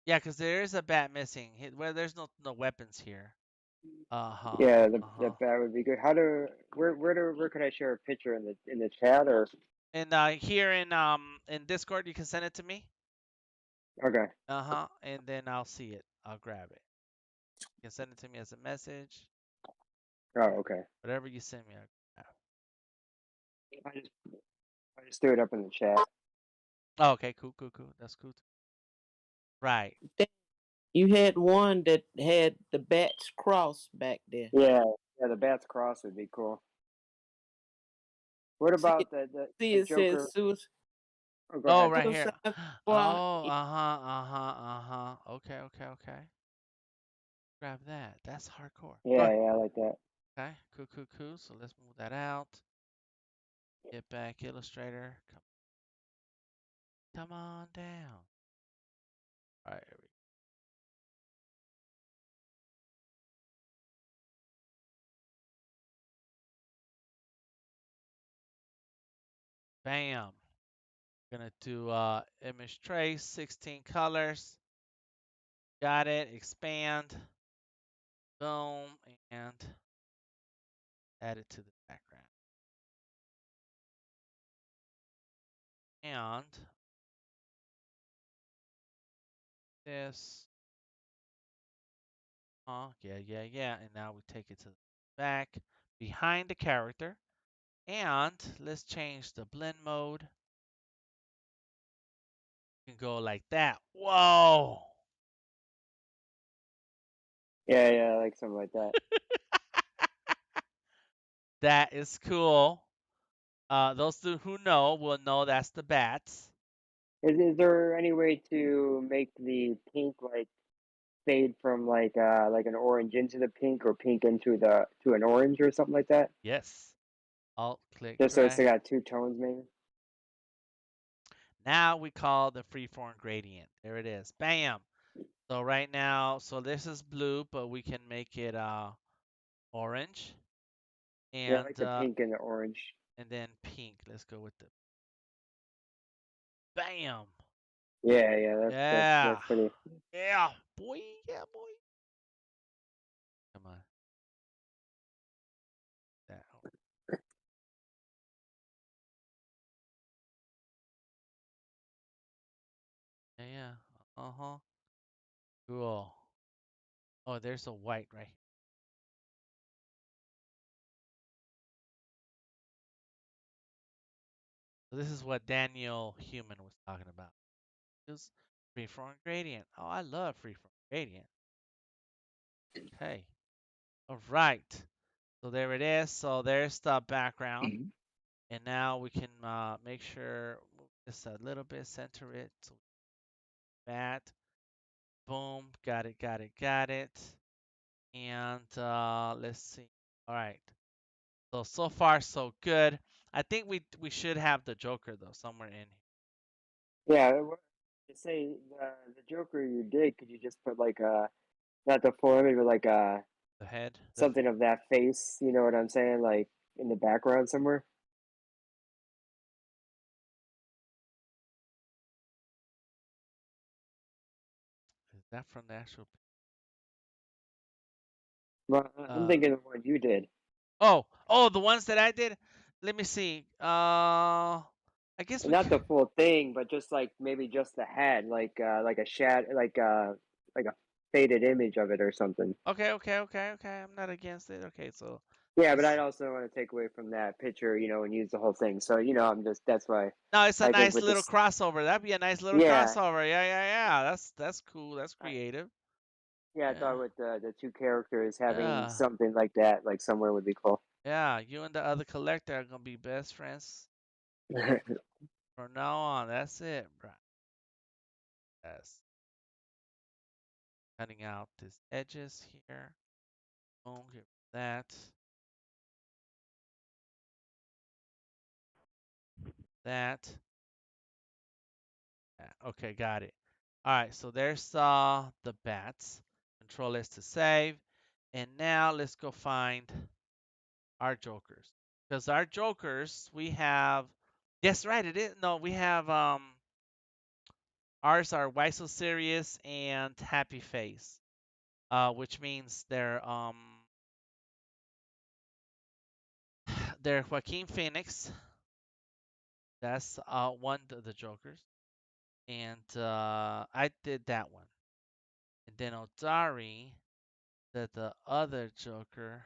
Yeah, because there is a bat missing. Well, there's no weapons here. Uh-huh. Yeah, the Uh-huh. bat would be good. How to where could I share a picture in the chat or And here in Discord, you can send it to me. okay. Uh-huh. And then I'll see it. I'll grab it. You can send it to me as a message. Oh, okay. Whatever you send me, I'll grab. I just I just threw it up in the chat. Oh, okay, cool, cool, cool. That's cool. Right. You had one that had the bats cross back there. Yeah, yeah, the bat's cross would be cool. What See, about see the it says Joker? suicide, Oh, go Oh, ahead. right here. suicide squad. Oh, uh-huh, uh-huh, uh-huh. Okay, okay, okay. Grab that. That's hardcore. Go Yeah, ahead. yeah, I like that. Okay, cool, cool, cool. So let's move that out. Get back Illustrator. Come on down. All right, here we go. Bam. Gonna do image trace, 16 colors. Got it. Expand. Boom. And add it to the background. And this. Yeah, yeah, yeah. And now we take it to the back behind the character. And let's change the blend mode. You can go like that. Whoa. Yeah, yeah, I like something like that. That is cool. Those who know will know that's the bats. Is there any way to make the pink like fade from like an orange into the pink or pink into the to an orange or something like that? Yes. Alt click Just so it's drag. got two tones maybe. Now we call the freeform gradient. There it is. Bam. So right now, so this is blue, but we can make it orange Yeah, I like and the pink and the orange. then pink. Let's go with the bam. Yeah, yeah, Yeah. that's pretty. Yeah, boy. Yeah, boy. Come on. That. Yeah, yeah. Uh-huh. Cool. Oh, there's a white right here. So this is what Daniel Human was talking about. Use freeform gradient. Oh, I love freeform gradient. Okay. All right. So there it is. So there's the background. And now we can make sure move this a little bit, center it. So that. Boom. Got it, got it, got it. And let's see. All right. So far so good. I think we should have the Joker though somewhere in here. Yeah, to say the Joker you did, could you just put like not the full image, but like The head. something of that face? You know what I'm saying? Like in the background somewhere. Is that from the actual? Well, I'm Uh thinking of what you did, oh, the ones that I did. Let me see. I guess and we not the could. full thing, but just like maybe just the head, like a like a faded image of it or something. Okay, okay, okay, okay. I'm not against it. Okay, so Yeah, but let's. I'd also want to take away from that picture, and use the whole thing. So, I'm just that's why No, it's a I think nice with little this, crossover. That'd be a nice little yeah, crossover. Yeah, yeah, yeah. That's cool. That's I, creative. yeah, I Yeah, thought with the two characters having yeah, something like that, like somewhere would be cool. yeah. You and the other collector are gonna be best friends from now on. That's it, bro. Yes. Cutting out these edges here. Boom, get that. That. Yeah, okay, got it. All right, so there's the bats. Control S to save. And now let's go find our jokers. Because our jokers, we have Yes, right. It is. No, we have ours are Why So Serious and Happy Face, which means they're Joaquin Phoenix. That's one of the Jokers, and I did that one, and then Odari did the other Joker.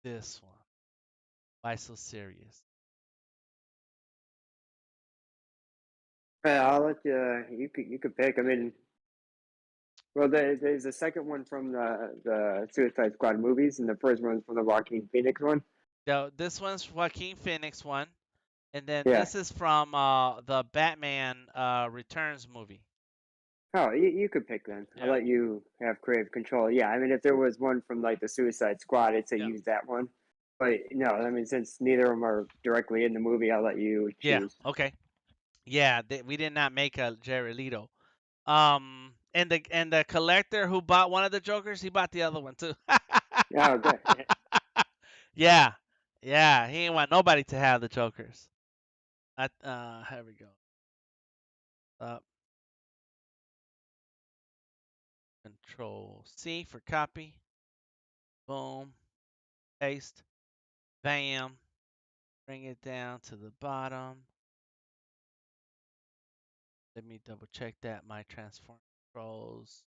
This one, Why So Serious? I'll let you. You could pick. I mean, well, there's a second one from the Suicide Squad movies, and the first one's from the Joaquin Phoenix one. Now this one's Joaquin Phoenix one, and then Yeah. this is from the Batman Returns movie. Oh, you could pick then. I'll Yeah, let you have creative control. Yeah, I mean, if there was one from like the Suicide Squad, I'd say yeah, use that one. But no, I mean, since neither of them are directly in the movie, I'll let you yeah. choose. Okay. Yeah, we did not make a Jared Leto. And the collector who bought one of the Jokers, he bought the other one too. Oh, good. Yeah, yeah. He didn't want nobody to have the Jokers. Here we go. Uh, Control C for copy. Boom. Paste. Bam. Bring it down to the bottom. Let me double check that my transform controls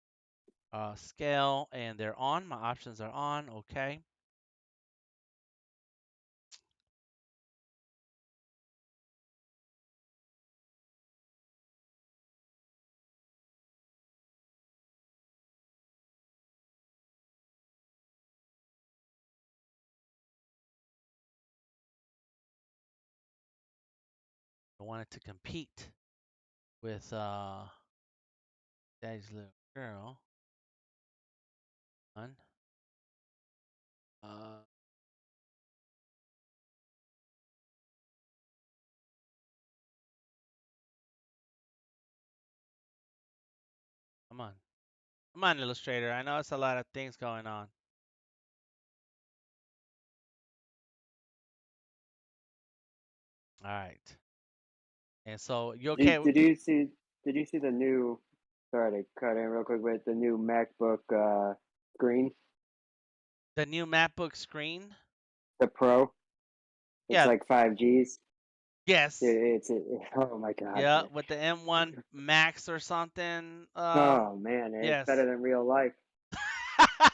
scale and they're on. My options are on. Okay. I wanted to compete with Daddy's little girl. One. Uh, Come on. Come on, Illustrator. I know it's a lot of things going on. All right. And so you okay? Did you see the new? Sorry to cut in real quick, but the new MacBook screen, The new MacBook screen? the Pro. It's Yeah. like 5Gs. Yes. Oh my God, Yeah, man. with the M1 Max or something. Oh man, it's Yes. better than real life.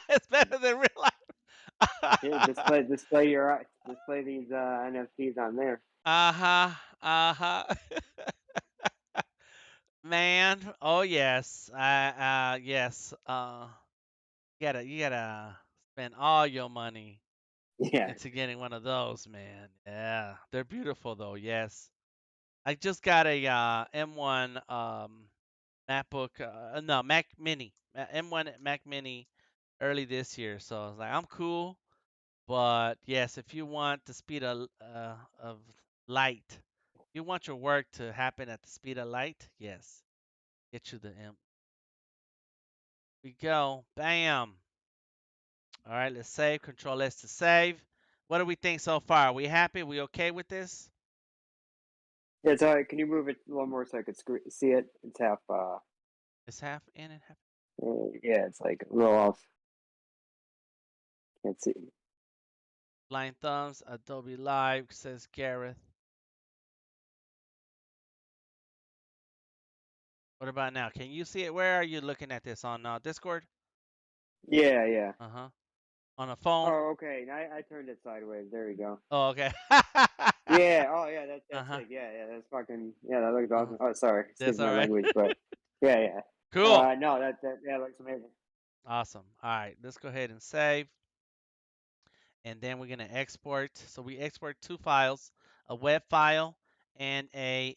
It's better than real life. Yeah, display these NFTs on there. Uh-huh. Uh-huh. Man, oh yes. I yes. You gotta spend all your money Yeah, into getting one of those, man. Yeah. They're beautiful though, yes. I just got a M1 MacBook no, Mac Mini. M1 Mac Mini early this year. So I was like, I'm cool. But yes, if you want the speed of light, if you want your work to happen at the speed of light, yes, get you the M. We go. Bam. All right, let's save. Control S to save. What do we think so far? Are we happy? We okay with this? yeah. It's all right. Can you move it a little more so I could see it? It's half. It's half in and half. Yeah, it's like a little off. Can't see. Blind thumbs. Adobe Live says Gareth. What about now? Can you see it? Where are you looking at this on Discord? Yeah, yeah. Uh huh. On a phone? Oh, okay. I turned it sideways. There we go. Oh, okay. Yeah. Oh, yeah. Uh That's huh. it. Yeah, yeah. That's fucking. Yeah, that looks Uh-huh. awesome. Oh, sorry. Excuse That's my all right. language, but yeah, yeah. Cool. No, that yeah, looks amazing. Awesome. All right, let's go ahead and save. And then we're going to export. So we export two files, a web file and a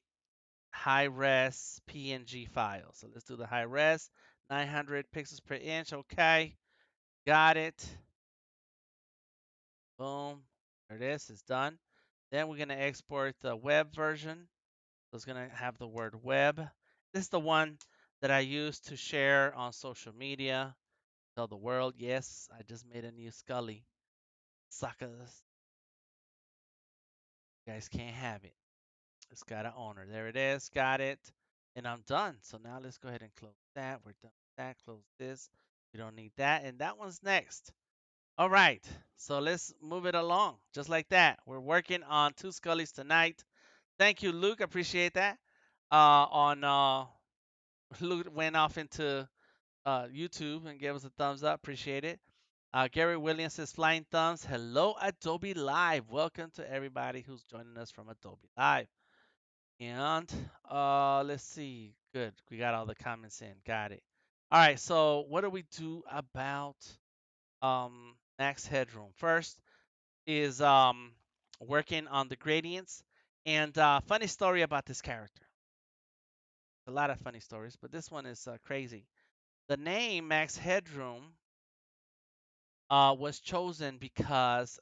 high-res PNG file. So let's do the high-res, 900 pixels per inch. Okay, got it. Boom. There it is. It's done. Then we're going to export the web version. So it's going to have the word web. This is the one that I use to share on social media. Tell the world, yes, I just made a new Scully. Suckers. You guys can't have it. It's got an owner. There it is. Got it. And I'm done. So now let's go ahead and close that. We're done with that. Close this. We don't need that. And that one's next. All right. So let's move it along. Just like that. We're working on two Scullys tonight. Thank you, Luke. Appreciate that. On Luke went off into YouTube and gave us a thumbs up. Appreciate it. Gary Williams says flying thumbs. Hello, Adobe Live. Welcome to everybody who's joining us from Adobe Live. And let's see. Good. We got all the comments in. Got it. All right. So what do we do about max headroom? First is working on the gradients. And funny story about this character. A lot of funny stories, but this one is crazy. The name Max Headroom was chosen because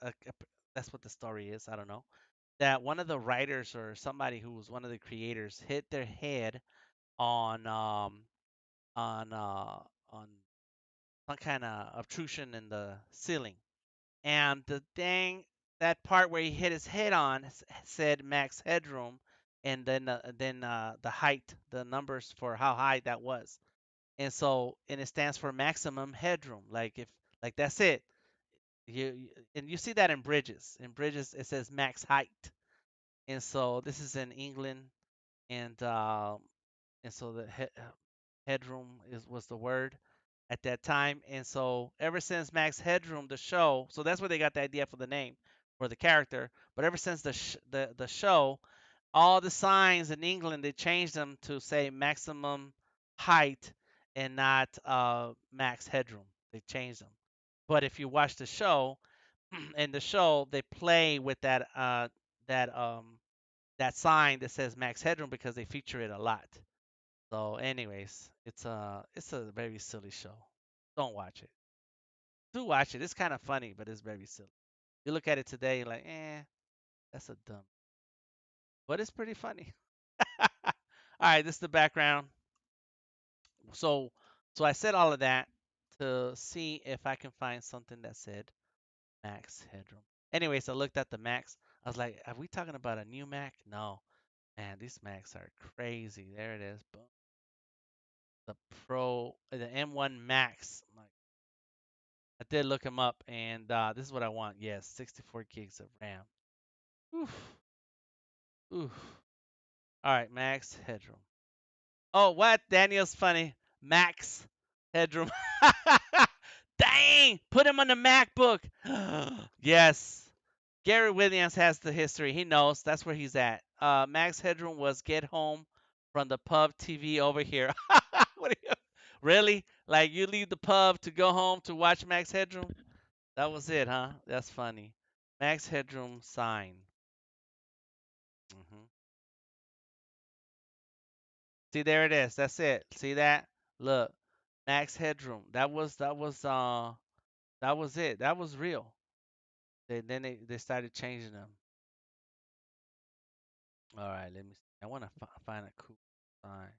that's what the story is. I don't know that one of the writers or somebody who was one of the creators hit their head on on uh, on some kind of obtrusion in the ceiling, and the thing that part where he hit his head on said max headroom, and then the height, the numbers for how high that was, and it stands for maximum headroom. Like if like that's it. And you see that in bridges. In bridges, it says max height, and so this is in England, and so the headroom was the word at that time, and so ever since Max Headroom, the show, so that's where they got the idea for the name for the character. But ever since the show, all the signs in England they changed them to say maximum height and not max headroom. They changed them. But if you watch the show, in the show they play with that that sign that says max headroom because they feature it a lot. So, anyways, it's a very silly show. Don't watch it. Do watch it. It's kind of funny, but it's very silly. You look at it today, like, that's a dumb. But it's pretty funny. All right, this is the background. So, so I said all of that to see if I can find something that said max headroom. Anyways, I looked at the max. I was like, are we talking about a new Mac? No, man, these Macs are crazy. There it is. Boom. The Pro, the M1 Max. I did look them up, and this is what I want. Yes, 64 gigs of RAM. Oof, oof. All right, max headroom. Oh, what? Daniel's funny. Max headroom. Dang! Put him on the MacBook. Yes. Gary Williams has the history. He knows. That's where he's at. Max headroom was get home from the pub TV over here. What are you? Really? Like you leave the pub to go home to watch Max Headroom? That was it, huh? That's funny. Max Headroom sign. Hmm. See, there it is. That's it. See that? Look, Max Headroom. That was it. That was real. Then they started changing them. All right, let me. See. I want to find a cool sign.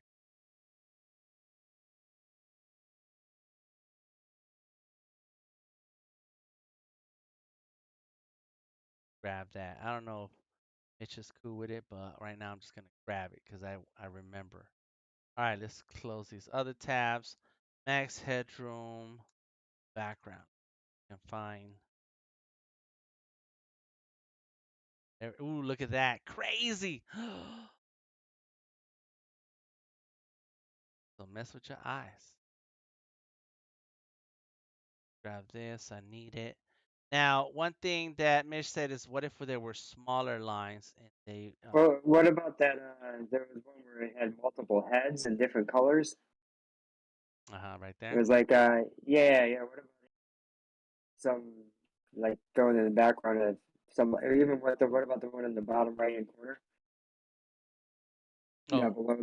Grab that. I don't know if Mitch is cool with it, but right now I'm just gonna grab it because I remember. All right, let's close these other tabs. Max Headroom background. You can find. There, ooh, look at that. Crazy. Don't mess with your eyes. Grab this. I need it. Now, one thing that Mitch said is, what if there were smaller lines and they, Well, what about that? There was one where it had multiple heads and different colors. right It there. was like, yeah. What about some like thrown in the background of some, or even what about the one in the bottom right hand corner? Yeah, Oh, below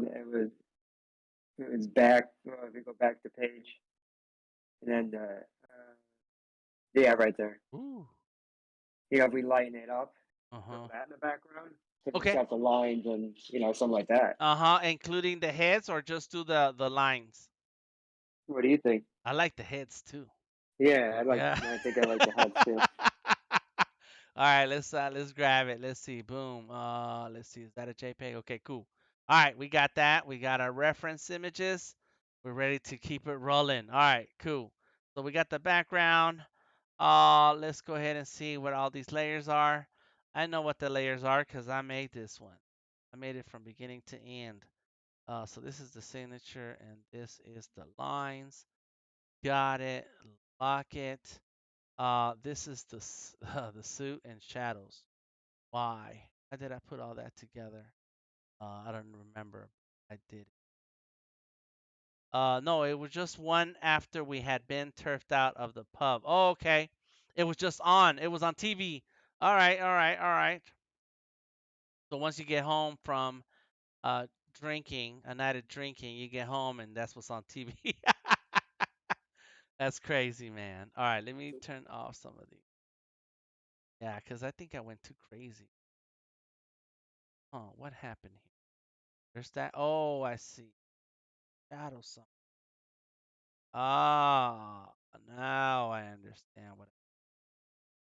it was back. Well, if you go back the page, and then yeah, right there. ooh, If we lighten it up, throw uh-huh. that in the background. So it's Okay. got the lines and something like that. Uh-huh, including the heads or just do the lines? What do you think? I like the heads too. Yeah, Yeah. I think I like the heads too. All right, let's grab it. Let's see. Boom. Let's see. Is that a JPEG? Okay, cool. All right, we got that. We got our reference images. We're ready to keep it rolling. All right, cool. So we got the background. Let's go ahead and see what all these layers are. I know what the layers are because I made this one. I made it from beginning to end. So this is the signature and this is the lines. Got it. Lock it. This is the the suit and shadows. Why? Why did I put all that together? I don't remember. I did. No, it was just one after we had been turfed out of the pub. Oh, okay. It was just on. It was on TV. All right, all right, all right. So once you get home from uh drinking, a night of drinking, you get home and that's what's on TV. That's crazy, man. All right, let me turn off some of these. Yeah, because I think I went too crazy. Oh, what happened here? There's that. Oh, I see. Shadow some. Ah, now I understand what.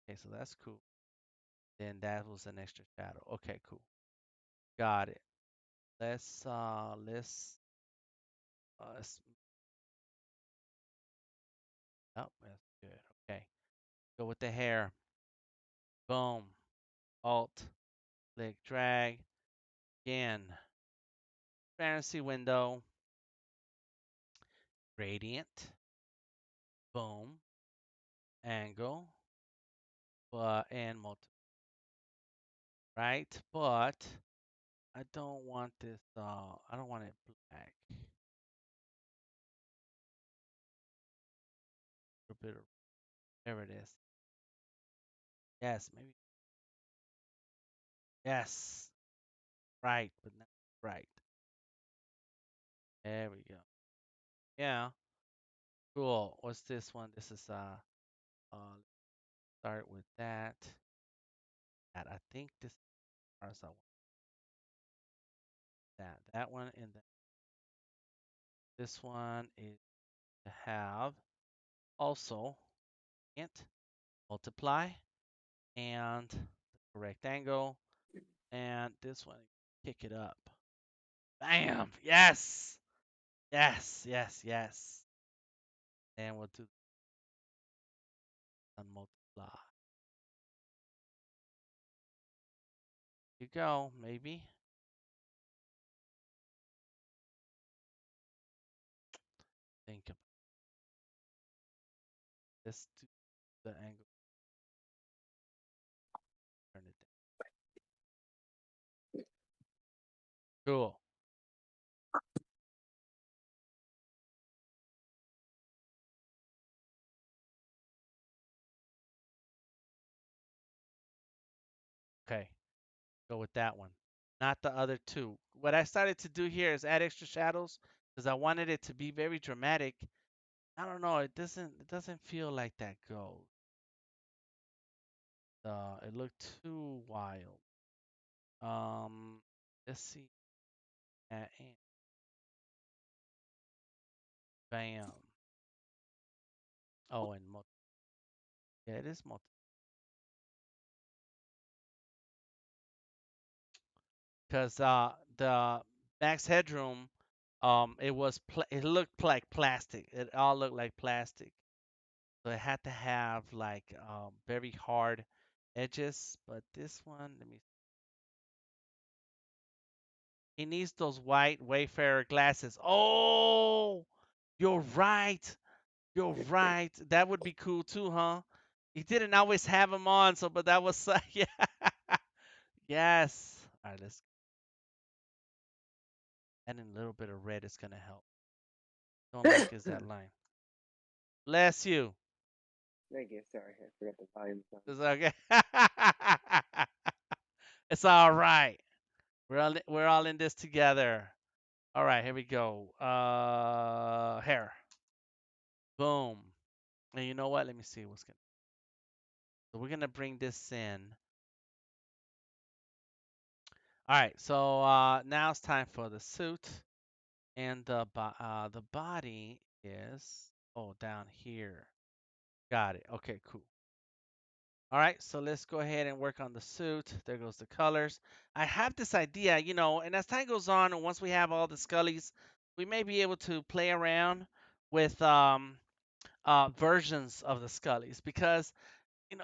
Okay, so that's cool. Then that was an extra shadow. Okay, cool. Got it. Let's oh, that's good. Okay. Go with the hair. Boom. Alt, click, drag. Again. Transparency window. Gradient. Boom. Angle. But and multiply. Right? But I don't want this I don't want it black. A bit of there it is. Yes, maybe yes. Right, but not right. There we go. Yeah. Cool. What's this one? This is start with that. That I think this ours I want that one and then this one is to have also int multiply and the correct angle and this one kick it up. Bam! Yes! Yes, yes, yes. And we'll do the multiply. You go, maybe. Think about this to the angle. Turn it down. Cool. Okay. Go with that one. Not the other two. What I started to do here is add extra shadows because I wanted it to be very dramatic. I don't know, it doesn't feel like that gold. It looked too wild. Um let's see. And bam. Oh, and multi yeah, it is multi because the max headroom it looked like plastic. It all looked like plastic. So it had to have like very hard edges, but this one, let me. He needs those white Wayfarer glasses. Oh, you're right. You're right. That would be cool too, huh? He didn't always have them on, so but that was yeah. Yes. All right, let's add in a little bit of red. It's gonna help. Don't like is that line. Bless you. Thank you. Sorry, I forgot the volume. It's okay. It's all right. We're all in this together. All right, here we go. Hair. Boom. And you know what? Let me see what's gonna. So we're gonna bring this in. All right. So now it's time for the suit, and the body is down here. Got it. Okay, cool. All right, so let's go ahead and work on the suit. There goes the colors. I have this idea, and as time goes on, and once we have all the Scullys, we may be able to play around with versions of the Scullys because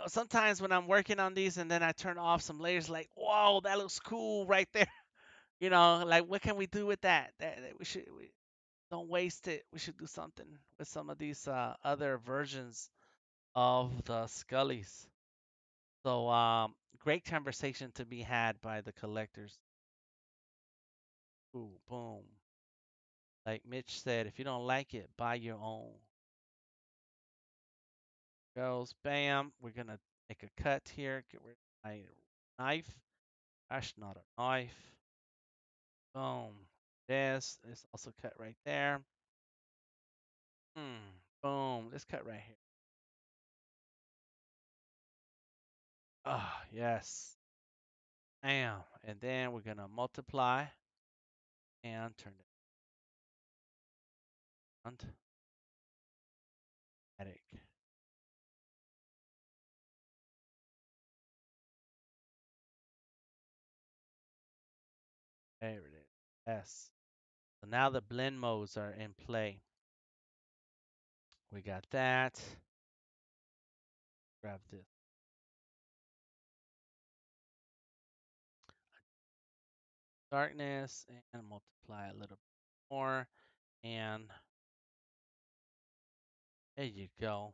sometimes when I'm working on these and then I turn off some layers, like, whoa, that looks cool right there. Like what can we do with that? We don't waste it. We should do something with some of these other versions of the Scullys. So, great conversation to be had by the collectors. Ooh, boom. Like Mitch said, if you don't like it, buy your own. Goes, bam. We're gonna make a cut here. Get rid of my knife. That's not a knife. Boom. This is also cut right there. Boom. Let's cut right here. Ah, yes. Bam. And then we're gonna multiply and turn it on. Static. There it is. Yes. So now the blend modes are in play. We got that. Grab this darkness and multiply a little bit more. And there you go.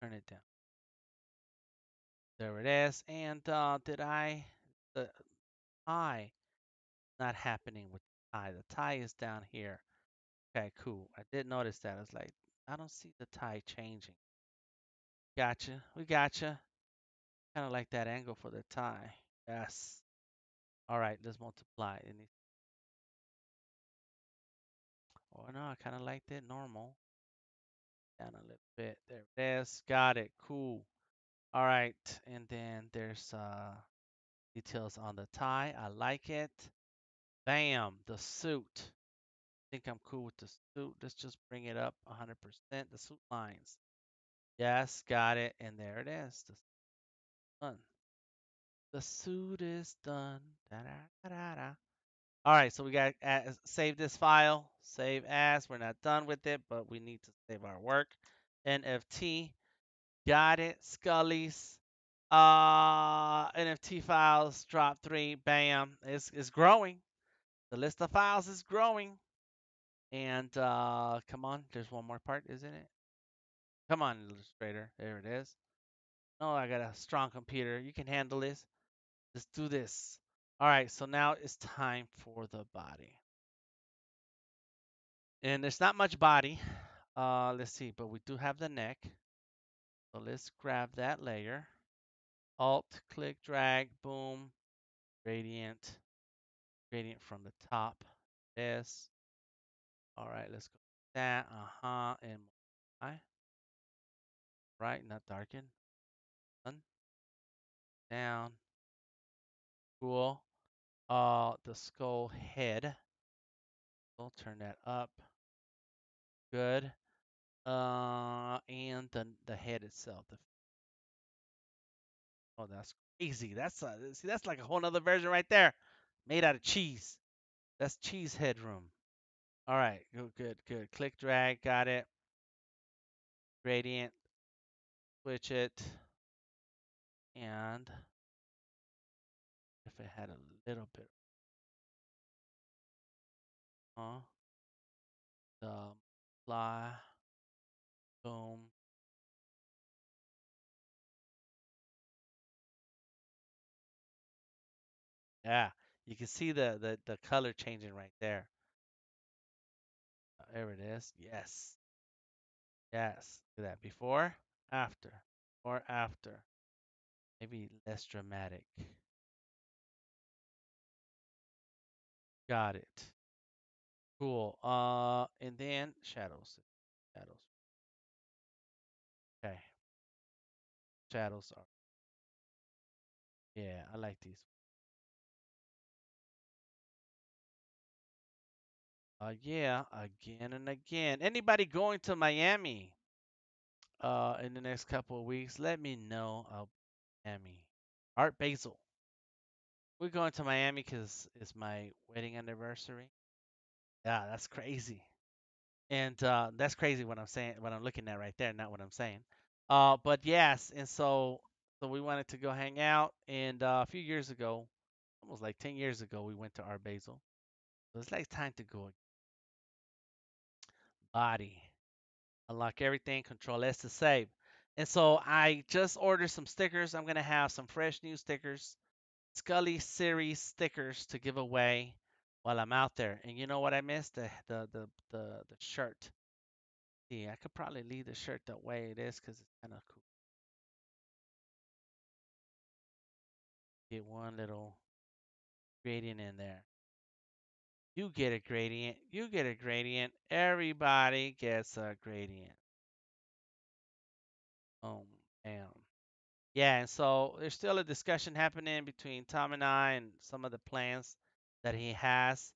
Turn it down. There it is. And the tie, not happening with the tie. The tie is down here. Okay, cool. I did notice that. I was like, I don't see the tie changing. Gotcha. We gotcha. Kind of like that angle for the tie. Yes. All right, let's multiply. Oh no, I kind of liked it normal. Down a little bit. There it is. Got it. Cool. All right. And then there's details on the tie. I like it. Bam. The suit. I think I'm cool with the suit. Let's just bring it up 100%. The suit lines. Yes, got it. And there it is. The done. The suit is done. Da-da-da-da-da. All right, so we got to save this file. Save as. We're not done with it, but we need to save our work. NFT. Got it. Scully's. NFT files. Drop 3. Bam. It's growing. The list of files is growing. And come on. There's one more part, isn't it? Come on, Illustrator. There it is. Oh, I got a strong computer. You can handle this. Let's do this. All right, so now it's time for the body. And there's not much body. Let's see, but we do have the neck. So let's grab that layer. Alt, click, drag, boom, gradient, gradient from the top. This. All right, let's go. That, and multiply. Right, not darken. Done. Down. Cool. The skull head. We'll turn that up. Good. And the head itself. Oh, that's crazy. That's like a whole nother version right there, made out of cheese. That's cheese headroom. All right, good. Click, drag, got it. Gradient, switch it, and if it had a little bit, uh, the fly, boom. Yeah, you can see the color changing right there. There it is. Yes, yes. Look at that. Before, after, or after. Maybe less dramatic. Got it. Cool. And then shadows. Shadows. Okay. Shadows are. Yeah, I like these. Yeah, again and again. Anybody going to Miami? in the next couple of weeks. Let me know. Miami. Art Basel. We're going to Miami because it's my wedding anniversary. Yeah, that's crazy. And that's crazy what I'm saying, what I'm looking at right there, not what I'm saying. But yes, and so we wanted to go hang out, and a few years ago, almost like 10 years ago, we went to Art Basel. So it's like time to go body, unlock everything, Control S to save. And so I just ordered some stickers. I'm gonna have some fresh new stickers, Scully series stickers to give away while I'm out there. And you know what I missed? The shirt. Yeah, I could probably leave the shirt the way it is because it's kind of cool. Get one little gradient in there. You get a gradient. You get a gradient. Everybody gets a gradient. Bam. Yeah, and so there's still a discussion happening between Tom and I and some of the plans that he has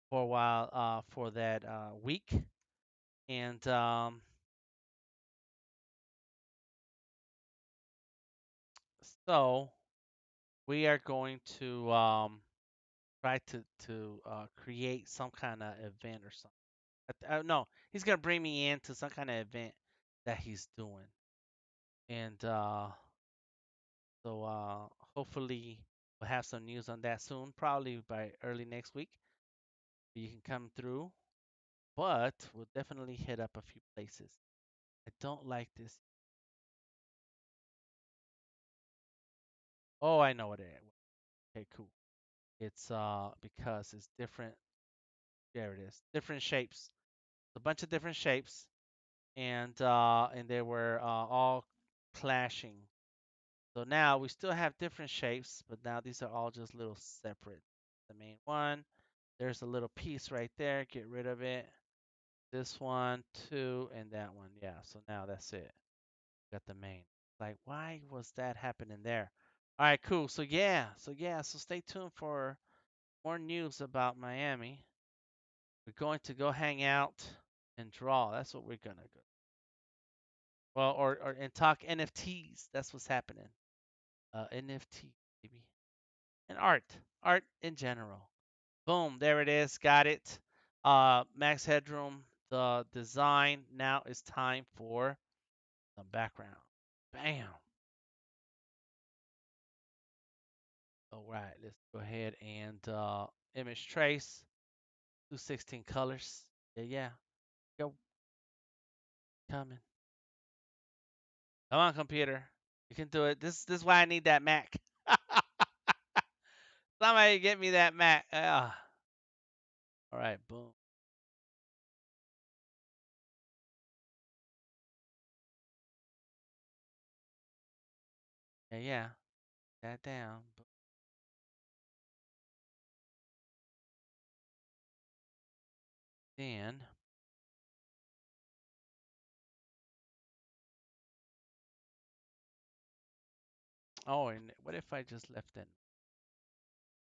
for a while for that week. And so we are going to try to create some kind of event or something. No, he's gonna bring me into some kind of event that he's doing, and hopefully we'll have some news on that soon, probably by early next week. You can come through, but we'll definitely hit up a few places. I don't like this. Oh, I know what it is. Okay, cool. It's because it's different. There it is. Different shapes. A bunch of different shapes, and they were all clashing. So now we still have different shapes, but now these are all just little separate. The main one, there's a little piece right there. Get rid of it. This one, two, and that one. Yeah, so now that's it. Got the main. Like, why was that happening there? All right, cool. So stay tuned for more news about Miami. We're going to go hang out and draw. That's what we're gonna go. Well, or and talk NFTs. That's what's happening. NFT, baby. And art in general. Boom, there it is. Got it. Max Headroom, the design. Now it's time for the background. Bam. All right, let's go ahead and image trace. 216 colors. Yeah, yeah. Go. Coming. Come on, computer. You can do it. This is why I need that Mac. Somebody get me that Mac. All right, boom. Yeah, yeah. That down. Then, oh, and what if I just left it?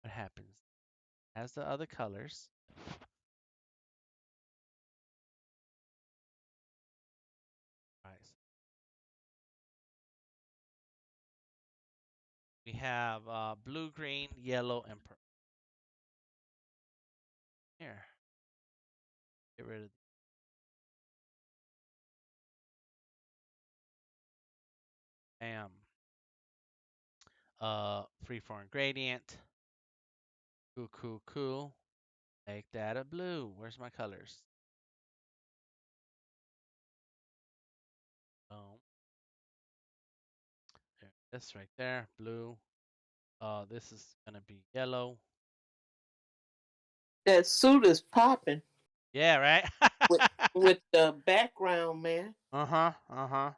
What happens? As the other colors. All right. So we have blue, green, yellow, and purple. Here. Get rid of bam. Freeform gradient. Cool, cool, cool. Make that a blue. Where's my colors? Boom. There, this right there, blue. This is gonna be yellow. That suit is popping Yeah, right. with with the background, man. Uh-huh, uh-huh.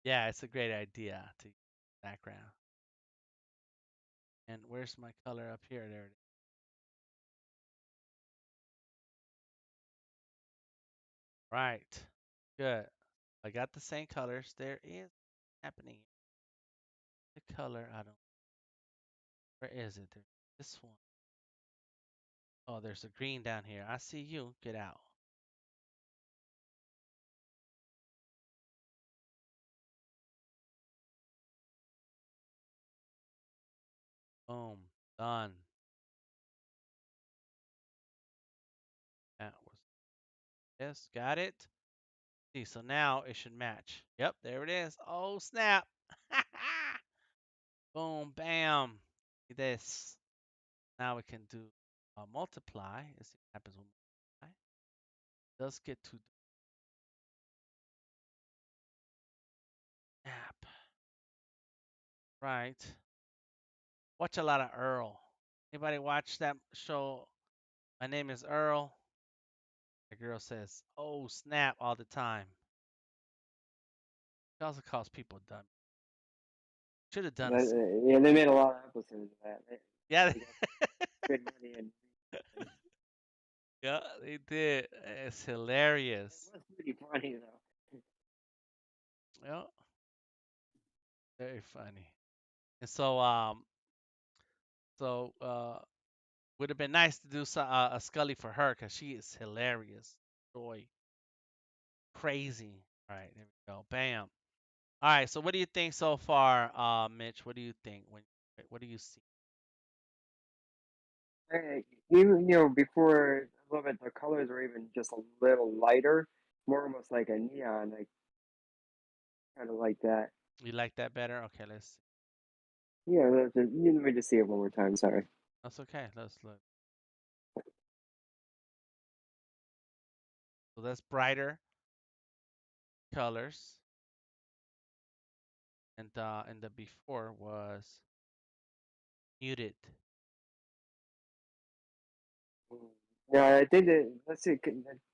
Yeah, it's a great idea to use background. And where's my color up here? There it is. Right. Good. I got the same colors. There is happening. The color, I don't. Where is it? There, this one. Oh, there's a green down here. I see you. Get out. Boom. Done. That was this. Got it. See, so now it should match. Yep, there it is. Oh, snap. Boom, bam. This. Now we can do multiply. Let's see what happens when multiply. Does get to snap. Right. Watch a lot of Earl. Anybody watch that show? My name is Earl. The girl says, "Oh snap!" all the time. It also calls people dumb. Should have done a Yeah, they made a lot of episodes of that. yeah. They got good money and Yeah, they did. It's it hilarious. was pretty funny though. Yeah, very funny. And so would have been nice to do a Scully for her because she is hilarious. Joy, crazy. All right, there we go. Bam. All right. So what do you think so far, Mitch? What do you think? What do you see? Even before a little bit, the colors were even just a little lighter, more almost like a neon, like kind of like that. You like that better? Okay, let's. Yeah, let me just see it one more time. Sorry. That's okay. Let's look. So that's brighter colors, and the before was muted. Yeah, I think that let's see,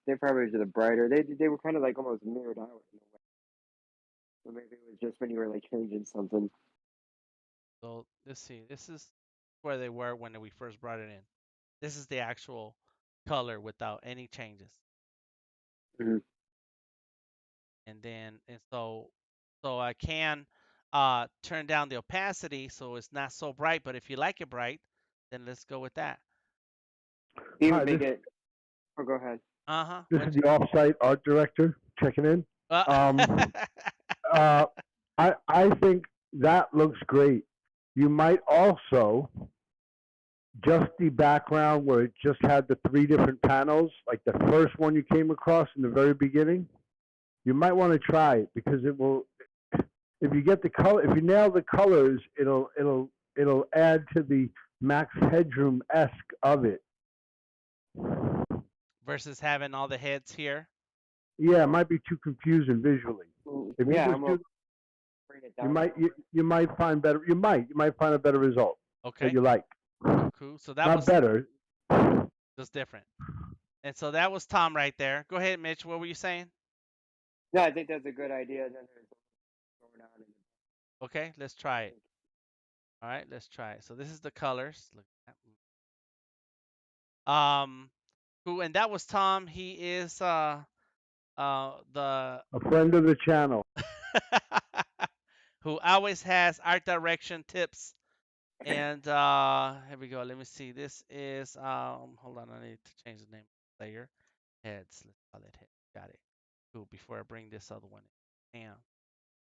they probably did the brighter. They were kind of like almost mirrored out in a way. So maybe it was just when you were like changing something. So let's see. This is where they were when we first brought it in. This is the actual color without any changes. Hmm. And I can turn down the opacity so it's not so bright. But if you like it bright, then let's go with that. Even Hi, make it. Oh, go ahead. Uh huh. this is the offsite art director checking in. Uh, Um, uh, I think that looks great. You might also just the background where it just had the three different panels, like the first one you came across in the very beginning. You might want to try it because it will. If you get the color, if you nail the colors, it'll add to the Max Headroom esque of it. versus having all the heads here. Yeah, it might be too confusing visually. If you Yeah, I'm just gonna do, bring it you down a might little you, bit. you might find better. You might find a better result that Okay. you like. Cool. Cool. So that Not was better. just different. And so that was Tom right there. Go ahead, Mitch. What were you saying? No, I think that's a good idea. Then there's going on in Okay, let's try it. the All right, let's try it. So this is the colors. Look at that. Who and that was Tom. He is the A friend of the channel. who always has art direction tips. And here we go. Let me see. This is hold on, I need to change the name of the layer. Heads. Let's call it heads. Got it. Cool. Before I bring this other one in. Bam.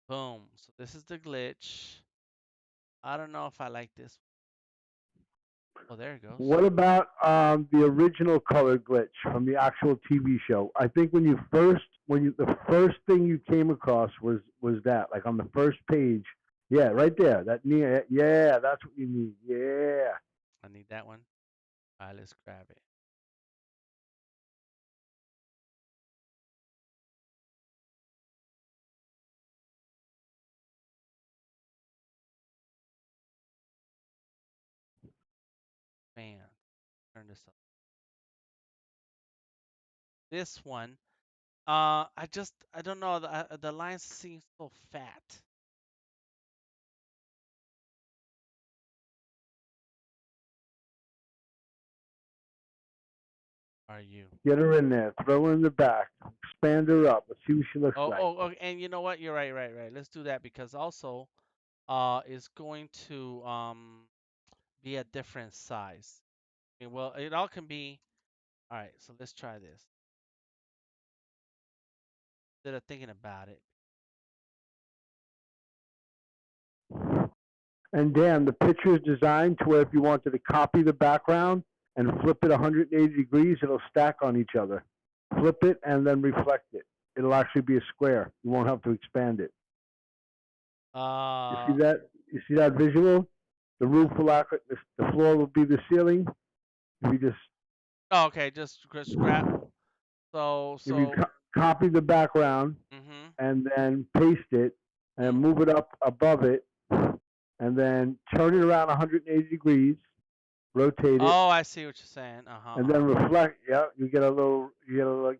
Boom. So this is the glitch. I don't know if I like this. Oh, there it goes. What about the original color glitch from the actual TV show? I think the first thing you came across was that, like on the first page. Yeah, right there. Yeah, that's what you need. Yeah. I need that one. All right, let's grab it. Man, turn this up. This one, I don't know. The lines seem so fat. Are you? Get her in there. Throw her in the back. Expand her up. Let's see what she looks Oh, like. oh, oh, and you know what? You're right, right, right. Let's do that because also, it's going to be a different size. I mean, well, it all can be. All right, so let's try this. Instead of thinking about it, And Dan, the picture is designed to where if you wanted to copy the background and flip it 180 degrees, it'll stack on each other. Flip it and then reflect it. It'll actually be a square. You won't have to expand it. You see that? You see that visual? The roof will act like this, the floor will be the ceiling. If you just Oh, okay, just scrap. if you copy the background Mm-hmm. and then paste it and move it up above it and then turn it around 180 degrees, rotate it, Oh, I see what you're saying. and then reflect. Yeah, you get a little.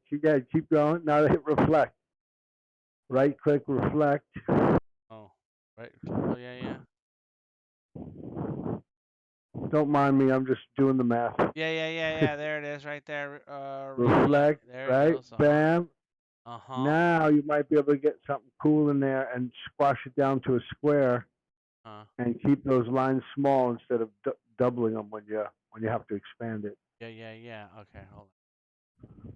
Keep going. Now hit reflect. Right click, reflect. Oh, right. Oh, yeah. Don't mind me. I'm just doing the math. Yeah. There it is, right there. Reflect. There Right. it goes. Bam. Uh-huh. Now you might be able to get something cool in there and squash it down to a square, and keep those lines small instead of doubling them when you have to expand it. Yeah. Okay, hold on.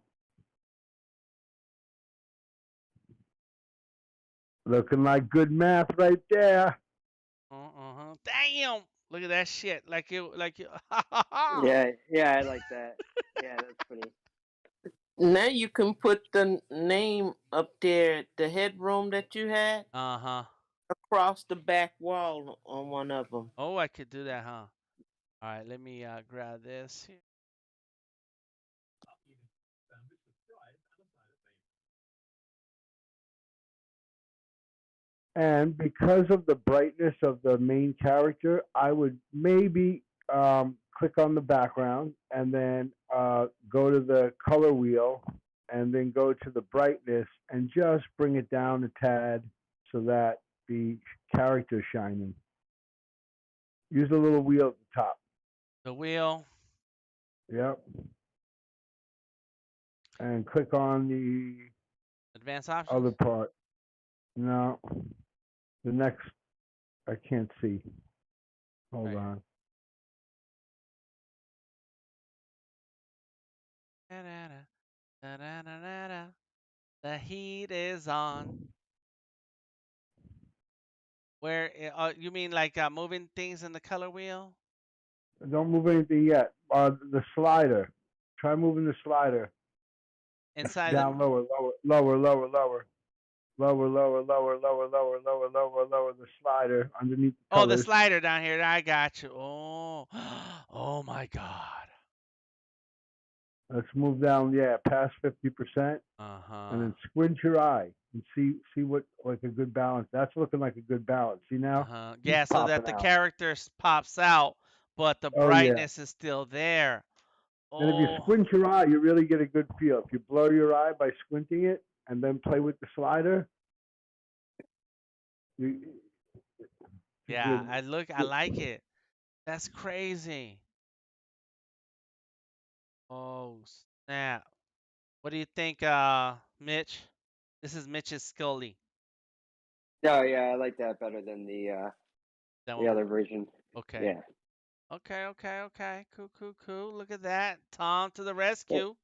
Looking like good math right there. Damn! Look at that shit. Like you. Yeah, I like that. Yeah, that's funny. Now you can put the name up there, the headroom that you had. Across the back wall on one of them. Oh, I could do that, huh? All right, let me grab this here. And because of the brightness of the main character, I would maybe click on the background and then go to the color wheel and then go to the brightness and just bring it down a tad so that the character is shining. Use the little wheel at the top. The wheel. Yep. And click on the advanced options. Other part. No. The next, I can't see. Hold on. The heat is on. Where you mean like moving things in the color wheel? Don't move anything yet. The slider. Try moving the slider. Inside down lower. Lower the slider underneath the colors. Oh, the slider down here. I got you. Oh, oh my God. Let's move down, past 50%, and then squint your eye and see what like a good balance. That's looking like a good balance. See now? Yeah, so that the character pops out, but the brightness is still there. And if you squint your eye, you really get a good feel. If you blur your eye by squinting it and then play with the slider, yeah, I like it. That's crazy. Oh, snap. What do you think, Mitch? This is Mitch's Scully. Oh, yeah, I like that better than the other version. Okay. Yeah. Okay. Cool. Look at that. Tom to the rescue.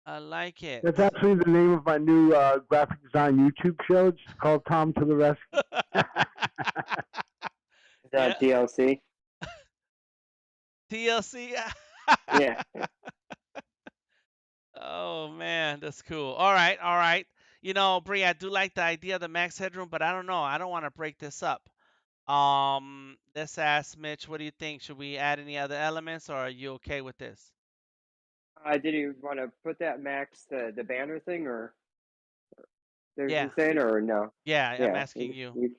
I like it. That's actually the name of my new graphic design YouTube show. It's called Tom to the Rescue. Is that TLC? TLC? Yeah. Oh, man, that's cool. All right. You know, Bree, I do like the idea of the max headroom, but I don't know. I don't want to break this up. Let's ask Mitch, what do you think? Should we add any other elements, or are you okay with this? Did you want to put that max the banner thing, or there's Yeah. saying, or no? Yeah, I'm asking you.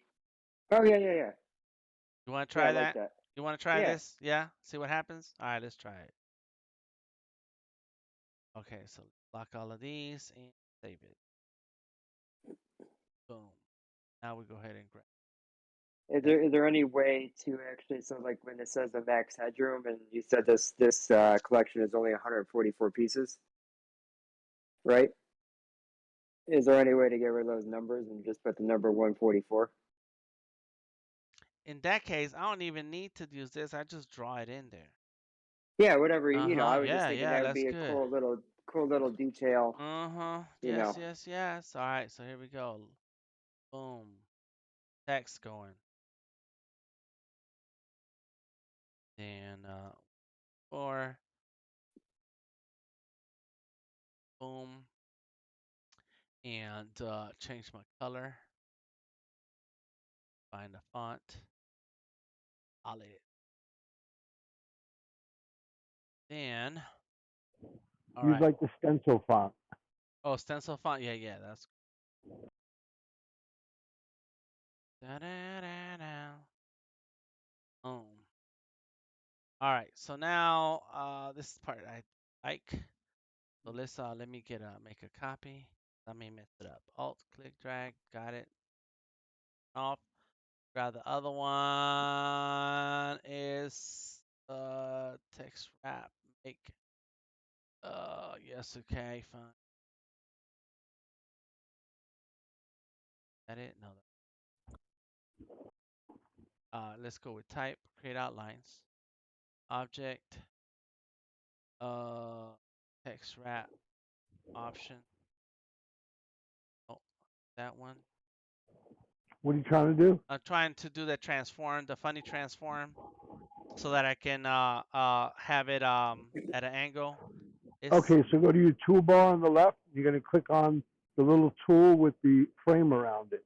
Oh yeah. You want to try that? Like you want to try this? Yeah. See what happens. All right, let's try it. Okay, so lock all of these and save it. Boom. Now we go ahead and grab. Is there any way to actually, so like when it says the max headroom and you said this collection is only 144 pieces, right? Is there any way to get rid of those numbers and just put the number 144? In that case, I don't even need to use this. I just draw it in there. Yeah, whatever. You know, I was just thinking that would that's be a good. cool little detail. Yes. All right, so here we go. Boom. text going. Then or boom, and change my color. Find the font. Solid. Then, all Use right. like the stencil font. Oh, stencil font. Yeah, that's. Da-da-da-da. All right. So now, this is part I like. So let's let me make a copy. Let me mess it up. Alt, click, drag. Got it. Off. Grab the other one. Is text wrap. Make. Yes. Okay. Fine. That it? No. Let's go with type. Create outlines. Object. Uh, text wrap option. Oh, that one. What are you trying to do? I'm trying to do the transform, the funny transform, so that I can have it at an angle. It's Okay, so go to your toolbar on the left. You're going to click on the little tool with the frame around it.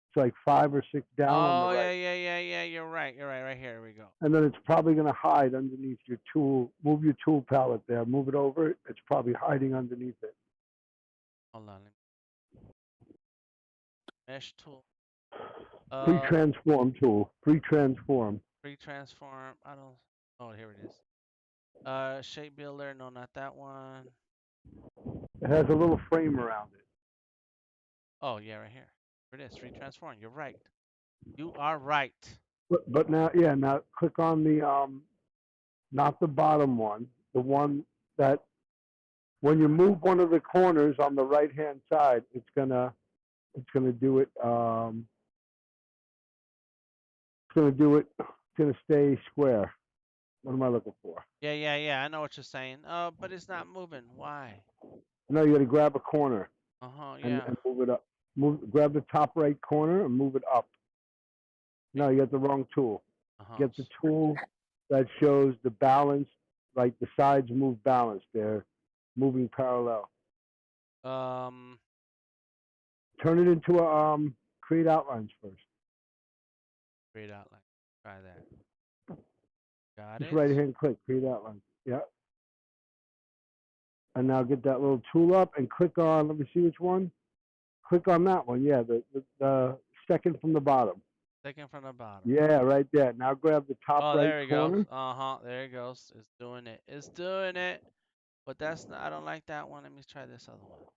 It's like 5 or 6 down on the oh right. yeah. You're right. Right here. Here we go. And then it's probably going to hide underneath your tool. Move your tool palette there. Move it over. It's probably hiding underneath it. Hold on. Mesh tool. Pre-transform tool. Pre-transform. Pre-transform. I don't. Oh, here it is. Shape builder. No, not that one. It has a little frame around it. Oh yeah, right here. Here it is. Pre-transform. You're right. You are right. But now, yeah, now click on the not the bottom one, the one that when you move one of the corners on the right hand side, it's gonna do it. It's gonna stay square. What am I looking for? Yeah. I know what you're saying. But it's not moving. Why? No, you got to grab a corner and, Yeah. and move it up. Grab the top right corner and move it up. No, you got the wrong tool. Get the tool that shows the balance, like the sides move balanced. They're moving parallel. Um. Turn it into a create outlines first. Create outline. Try that. Got Just it. right hand click, create outlines. Yeah. And now get that little tool up and click on. Let me see which one. Click on that one. Yeah, the second from the bottom. Second from the bottom. Yeah, right there. Now grab the top Oh, right there it corner. goes. There it goes. It's doing it. It's doing it. But that's not. I don't like that one. Let me try this other one.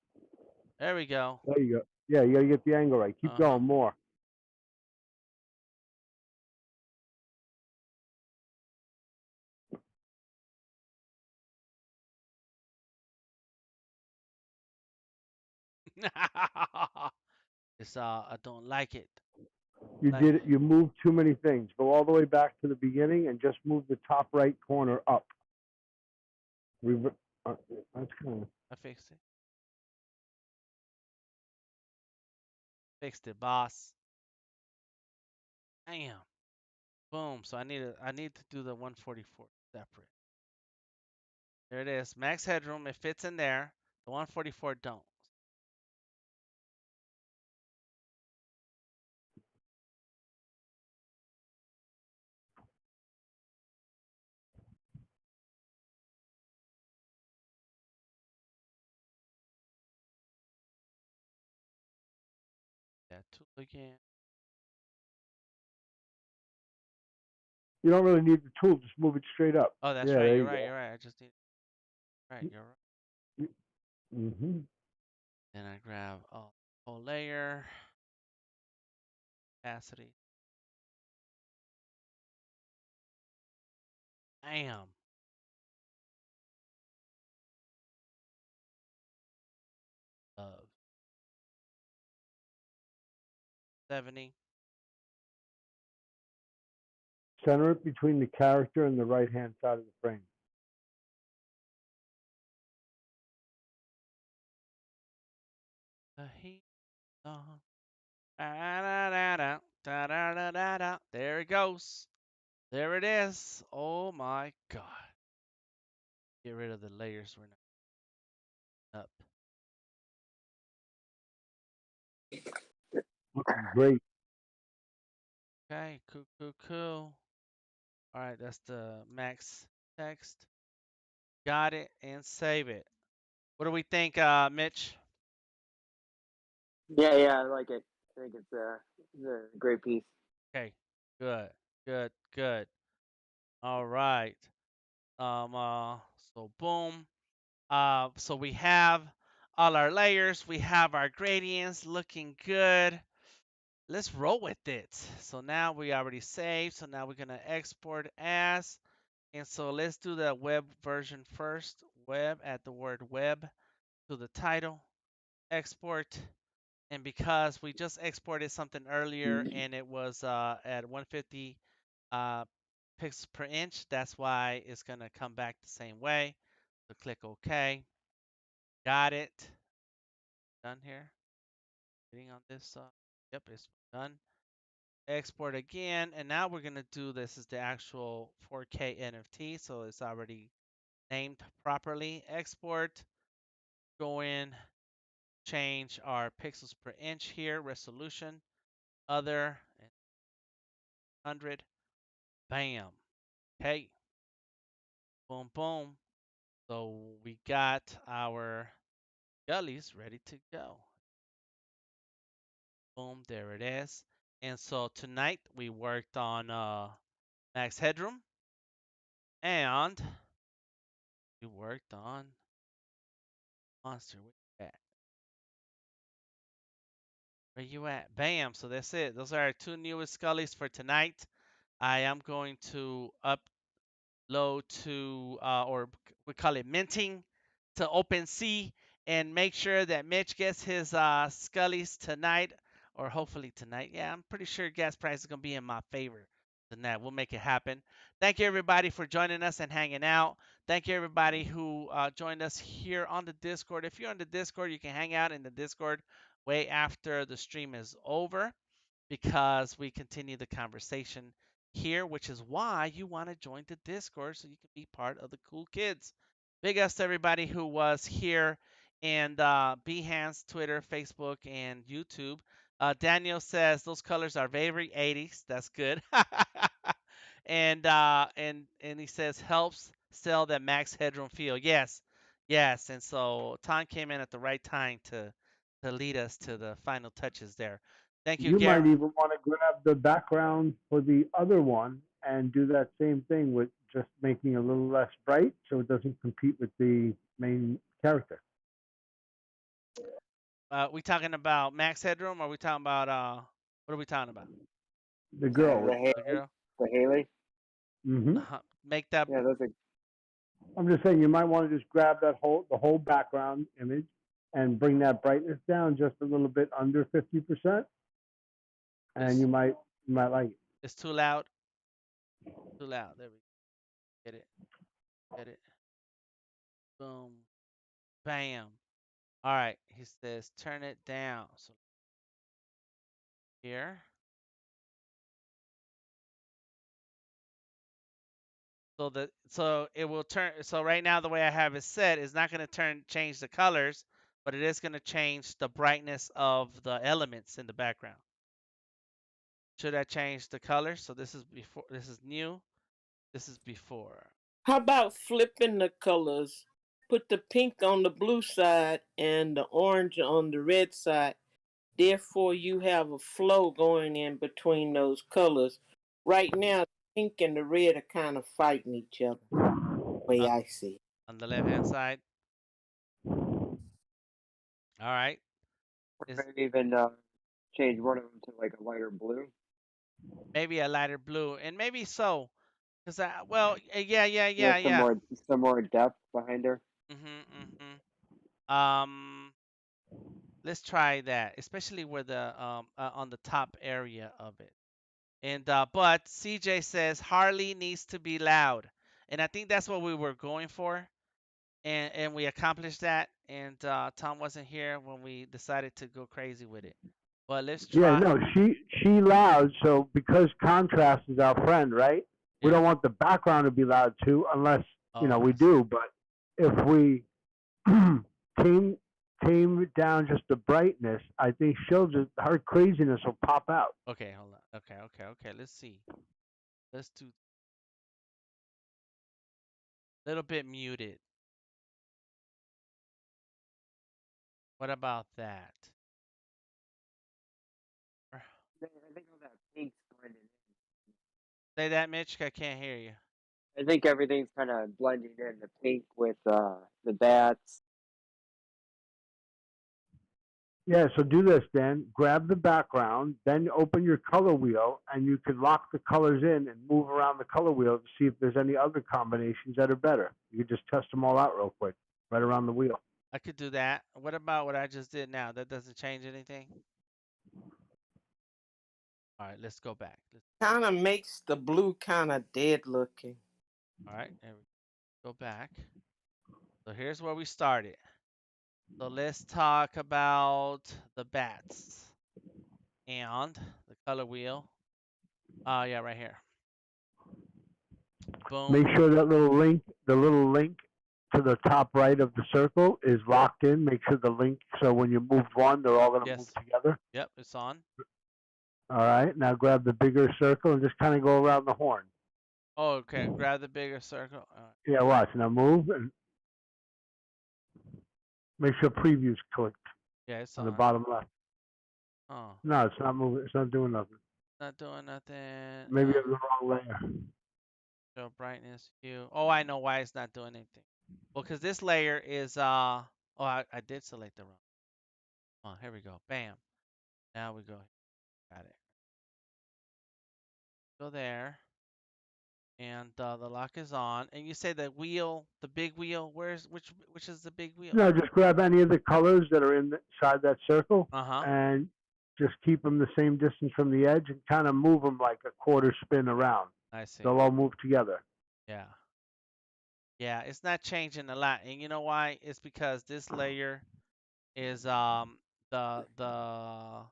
There we go. There you go. Yeah, you got to get the angle right. Keep going more. It's I don't like it. You did it. You moved too many things. Go all the way back to the beginning and just move the top right corner up. That's kind of. I fixed it. Fixed it, boss. Damn. Boom. So I need to do the 144 separate. There it is. Max headroom. It fits in there. The 144 don't. That tool again. You don't really need the tool. Just move it straight up. Oh, that's Yeah, right. there You're you right. go. You're right. I just need. Right. You're right. Mm-hmm. Then I grab a whole layer. Opacity. Damn. Of 70. Center it between the character and the right hand side of the frame. The heat. There it goes. There it is. Oh my God. Get rid of the layers. We're not up. Looking great. Okay, cool. All right, that's the max text. Got it and save it. What do we think, Mitch? Yeah, I like it. I think it's a great piece. Okay, good. All right. So boom. So we have all our layers. We have our gradients looking good. Let's roll with it. So now we already saved. So now we're gonna export as. And so let's do the web version first. Web, add the word web to the title. Export. And because we just exported something earlier and it was at 150 pixels per inch, that's why it's gonna come back the same way. So click OK. Got it. Done here. Getting on this. Yep, it's done. Export again, and now we're gonna do this is the actual 4K NFT, so it's already named properly. Export. Go in. Change our pixels per inch here. Resolution. Other. 100. Bam. Okay. Boom. So we got our gullies ready to go. Boom. There it is. And so tonight we worked on max headroom, and we worked on monster. Where you at? Bam. So that's it. Those are our two newest scullies for tonight. I am going to upload to, or we call it minting, to OpenSea, and make sure that Mitch gets his scullies tonight, or hopefully tonight. Yeah, I'm pretty sure gas price is going to be in my favor tonight. We'll make it happen. Thank you, everybody, for joining us and hanging out. Thank you, everybody who joined us here on the Discord. If you're on the Discord, you can hang out in the Discord way after the stream is over, because we continue the conversation here, which is why you want to join the Discord so you can be part of the cool kids. Big ups to everybody who was here and Behance, Twitter, Facebook, and YouTube. Daniel says those colors are very 80s. That's good. And he says helps sell that max headroom feel. Yes. And so Tom came in at the right time to lead us to the final touches there. Thank you, You might Gary. even want to grab the background for the other one and do that same thing with just making it a little less bright so it doesn't compete with the main character. We talking about max headroom, or we talking about what are we talking about? The girl. The girl. The Haley. Mm-hmm. Make that. Yeah, those are. I'm just saying you might want to just grab the whole background image and bring that brightness down just a little bit under 50%, and you might like it. It's too loud. Too loud. There we go. Get it. Boom. Bam. All right. He says turn it down. So here. So it will turn. So right now the way I have it set is not going to change the colors, but it is going to change the brightness of the elements in the background. Should I change the colors? So this is before. This is new. This is before. How about flipping the colors? Put the pink on the blue side and the orange on the red side. Therefore, you have a flow going in between those colors. Right now, the pink and the red are kind of fighting each other, the way I see it. On the left-hand side. All right. Maybe even change one of them to like a lighter blue. Maybe a lighter blue, and maybe so, because Yeah, some more depth behind her. Let's try that, especially where the on the top area of it. And but CJ says Harley needs to be loud, and I think that's what we were going for, and we accomplished that. And Tom wasn't here when we decided to go crazy with it. But let's Yeah, try. no, she loud. So because contrast is our friend, right? We Yeah. don't want the background to be loud too, unless Oh, we I see. do. But if we tame tame it down just the brightness, I think she'll just her craziness will pop out. Okay, hold on. Okay. Let's see. Let's do a little bit muted. What about that? I think all that pink's blending in. Say that, Mitch. I can't hear you. I think everything's kind of blending in the pink with the bats. Yeah, so do this then. Grab the background, then open your color wheel, and you can lock the colors in and move around the color wheel to see if there's any other combinations that are better. You can just test them all out real quick, right around the wheel. I could do that. What about what I just did now? That doesn't change anything? All right, let's go back. Kind of makes the blue kind of dead looking. All right, there we go back. So here's where we started. So let's talk about the bats and the color wheel. Yeah, right here. Make Boom. sure that the little link to the top right of the circle is locked in. Make sure the link, so when you move one, they're all going to move Yes. together. Yep, it's on. All right, now grab the bigger circle and just kind of go around the horn. Oh, okay. Grab the bigger circle. Yeah, watch. Now move and make sure preview's clicked Yeah, it's on the on. bottom left. Oh, No, it's not moving. It's not doing nothing. not doing nothing. Maybe you have the wrong layer. Show brightness, hue. Oh, I know why it's not doing anything. Well, because this layer is oh, I did select the wrong. Oh, here we go. Bam. Now we go. Got it. Go there. And the lock is on. And you say the wheel, the big wheel. Which is the big wheel? No, just grab any of the colors that are inside that circle Uh-huh. and just keep them the same distance from the edge and kind of move them like a quarter spin around. I see. They'll all move together. Yeah. Yeah, it's not changing a lot. And you know why? It's because this layer is the the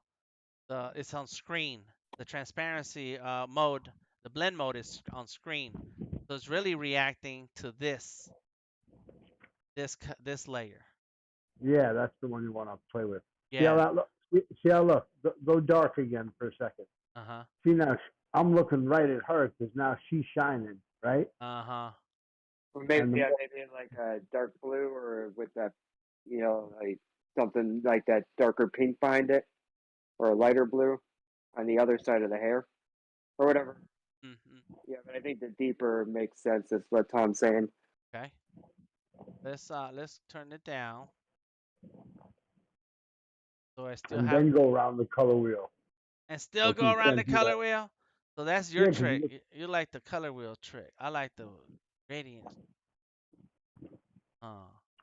it's on screen. The transparency mode, the blend mode is on screen. So it's really reacting to this layer. Yeah, that's the one you want to play with. See how Yeah. that look? See how look? Go dark again for a second. Uh-huh. See now, I'm looking right at her because now she's shining, right? Uh-huh. Or maybe, And the yeah, maybe like a dark blue or with that, like something like that darker pink behind it, or a lighter blue on the other side of the hair, or whatever. Mm-hmm. Yeah, but I think the deeper makes sense. That's what Tom's saying. Okay. Let's turn it down. So I still and have then go around the color wheel. and still Or go you around the can't do color that. wheel. So that's your Yeah, because trick. You like the color wheel trick. I like the gradients.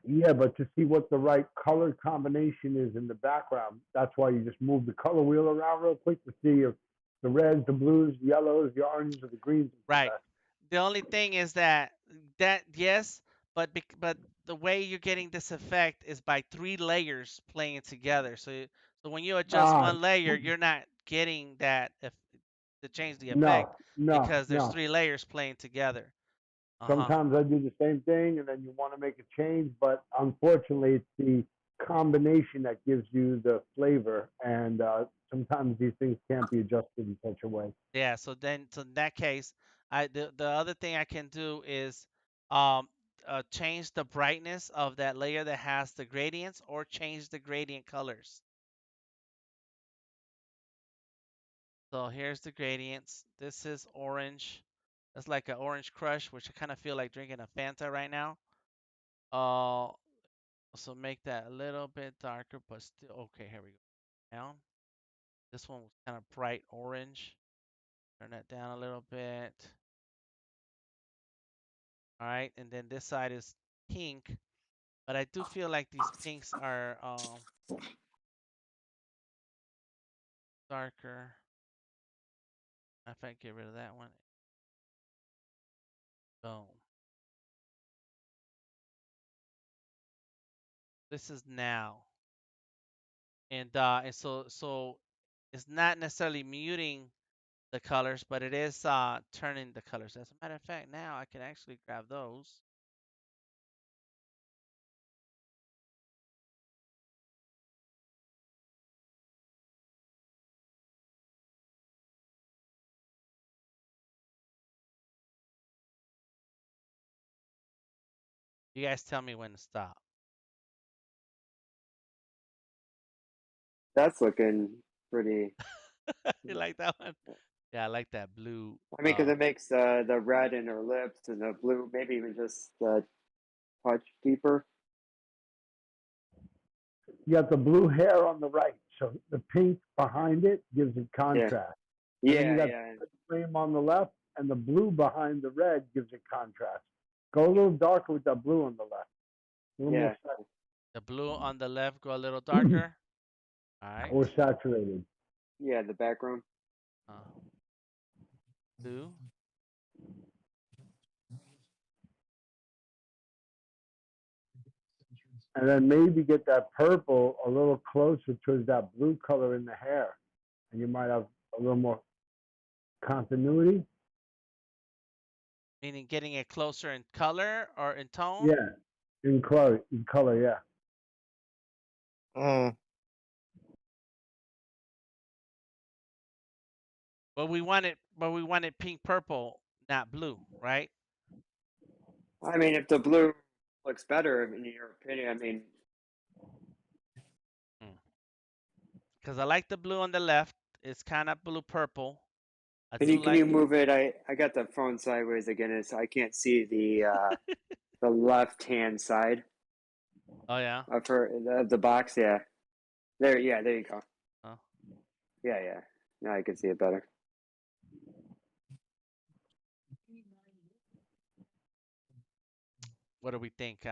yeah, but to see what the right color combination is in the background, that's why you just move the color wheel around real quick to see if the reds, the blues, the yellows, the oranges, or the greens is the Right. best. The only thing is that yes, but the way you're getting this effect is by three layers playing together. So when you adjust Ah, one layer, you're not getting that if to change the effect no, no, because there's no. three layers playing together. Uh-huh. Sometimes I do the same thing, and then you want to make a change, but unfortunately, it's the combination that gives you the flavor, and sometimes these things can't be adjusted in such a way. Yeah, so in that case, the other thing I can do is um change the brightness of that layer that has the gradients or change the gradient colors. So here's the gradients. This is orange. That's like an orange crush, which I kind of feel like drinking a Fanta right now. Uh, so make that a little bit darker, but still okay. Here we go. Down. This one was kind of bright orange. Turn that down a little bit. All right, and then this side is pink, but I do feel like these pinks are darker. If I get rid of that one, boom. This is now. And so It's not necessarily muting the colors, but it is turning the colors. As a matter of fact, now I can actually grab those. You guys tell me when to stop. That's looking pretty. You like that one? Yeah, I like that blue. I mean, because it makes the red in her lips and the blue, maybe even just a touch deeper. You got the blue hair on the right, so the pink behind it gives it Yeah, contrast. And then you yeah, got yeah, the flame on the left, and the blue behind the red gives it contrast. Go a little darker with that blue on the left. A little yeah. the blue on the left go a little darker. All right. or saturated. Yeah, the background. Uh, Two. And then maybe get that purple a little closer towards that blue color in the hair. And you might have a little more continuity. Meaning getting it closer in color or in tone. Yeah, in color, yeah. But we want it pink purple, not blue, right? I mean, if the blue looks better, in your opinion, I mean, Because I like the blue on the left. It's kind of blue purple. I can do you like. move it? I got the phone sideways again, so I can't see the left hand side Oh yeah. of the box. Yeah, there. Yeah, there you go. Oh. Yeah, yeah. Now I can see it better. What do we think?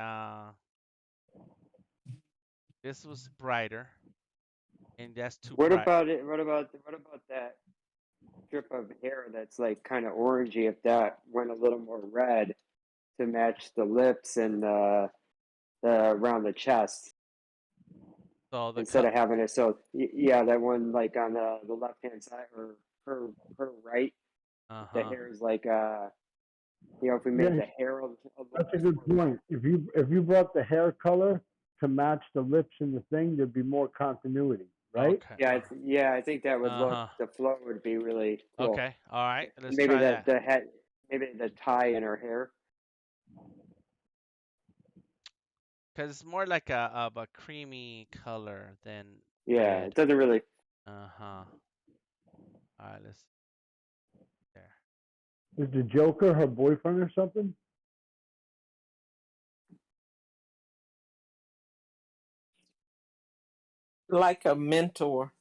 This was brighter, and that's too What bright. about it? What about that strip of hair that's like kind of orangey? If that went a little more red to match the lips and around the chest, So the instead cut. of having it so yeah, that one like on the left hand side or her right, Uh the huh. hair is like if we made Yeah, the hair a little that's a bit good more red. point. If you brought the hair color to match the lips in the thing, there'd be more continuity, right? Okay. Yeah, yeah, I think that would Uh look huh. the flow would be really cool. Okay. All right. And Let's maybe try that. the head, maybe the tie in her hair. Cause it's more like a creamy color than Yeah, red. it doesn't really. Uh huh. All right. Let's there. Is the Joker her boyfriend or something? Like a mentor.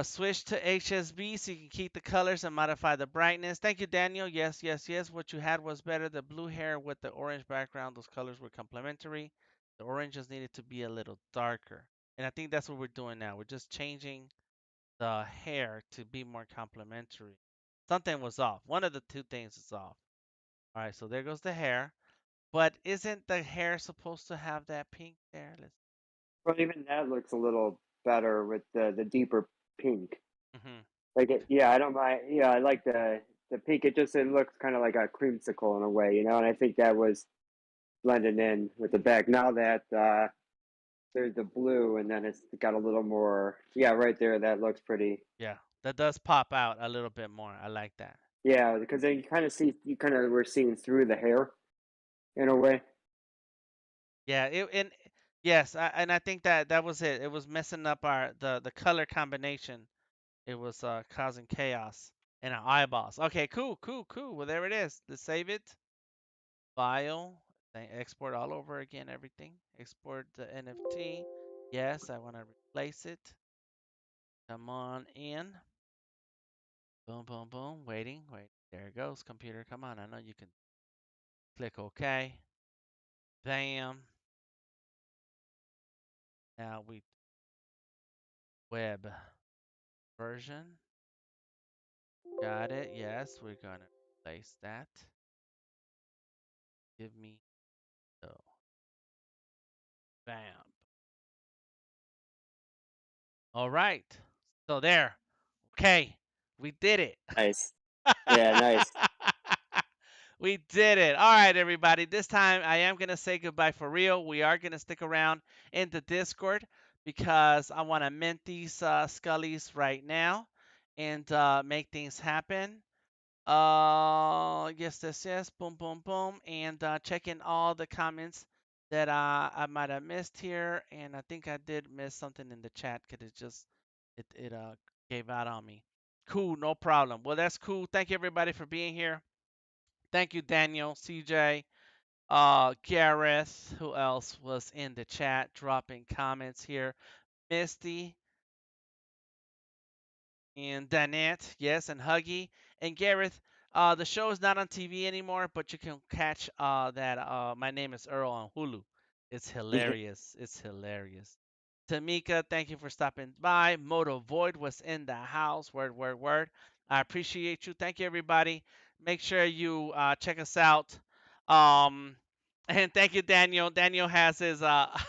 Switch to HSB so you can keep the colors and modify the brightness. Thank you, Daniel. Yes, yes, yes. What you had was better. The blue hair with the orange background, those colors were complementary. The orange just needed to be a little darker. And I think that's what we're doing now. We're just changing the hair to be more complementary. Something was off. One of the two things is off. All right, so there goes the hair. But isn't the hair supposed to have that pink there? Let's. But even that looks a little better with the deeper pink. Mhm. Like it, yeah, I don't mind. Yeah, I like the pink. It looks kind of like a creamsicle in a way, And I think that was blending in with the back. Now that there's the blue, and then it's got a little more. Yeah, right there. That looks pretty. Yeah, that does pop out a little bit more. I like that. Yeah, because then you kind of were seeing through the hair in a way. Yeah, and yes, and I think that was it. It was messing up the color combination. It was causing chaos in our eyeballs. Okay, cool, cool, cool. Well, there it is. Let's save it. File. Then export all over again. Everything. Export the NFT. Yes, I want to replace it. Come on in. Boom, boom, boom. Waiting, wait. There it goes, computer. Come on. I know you can click OK. Bam. Now we web version. Got it. Yes, we're gonna replace that. Give me so bam. All right. So there. Okay. We did it. Nice. Yeah, nice. We did it. All right, everybody. This time I am going to say goodbye for real. We are going to stick around in the Discord because I want to mint these Scullies right now and make things happen. Yes, yes, yes. Boom, boom, boom. And checking all the comments that I might have missed here. And I think I did miss something in the chat because it gave out on me. Cool, no problem. Well, that's cool. Thank you, everybody, for being here. Thank you, Daniel, CJ, Gareth. Who else was in the chat dropping comments here? Misty and Danette, yes, and Huggy and Gareth. The show is not on TV anymore, but you can catch that. My name is Earl on Hulu. It's Yeah. hilarious. It's hilarious. Tamika, thank you for stopping by. Moto Void was in the house. Word, word, word. I appreciate you. Thank you, everybody. Make sure you check us out. Um, and thank you, Daniel. Daniel has his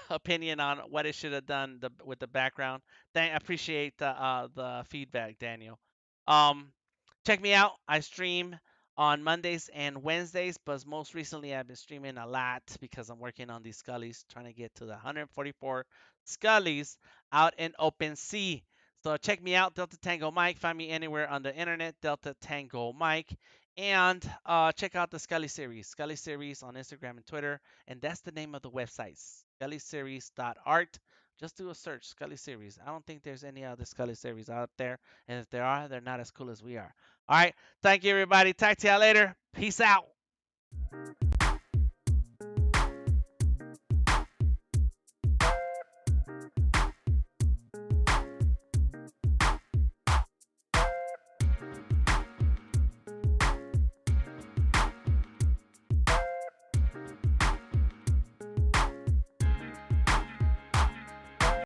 opinion on what it should have done with the background. I appreciate the feedback, Daniel. Um, check me out. I stream on Mondays and Wednesdays, but most recently I've been streaming a lot because I'm working on these Scullies, trying to get to the 144 Scullies out in open sea. So check me out, Delta Tango Mike. Find me anywhere on the internet, Delta Tango Mike. And check out the Scully series, Scully series on Instagram and Twitter. And that's the name of the website, scullyseries.art. Just do a search, Scully series. I don't think there's any other Scully series out there. And if there are, they're not as cool as we are. All right. Thank you, everybody. Talk to y'all later. Peace out.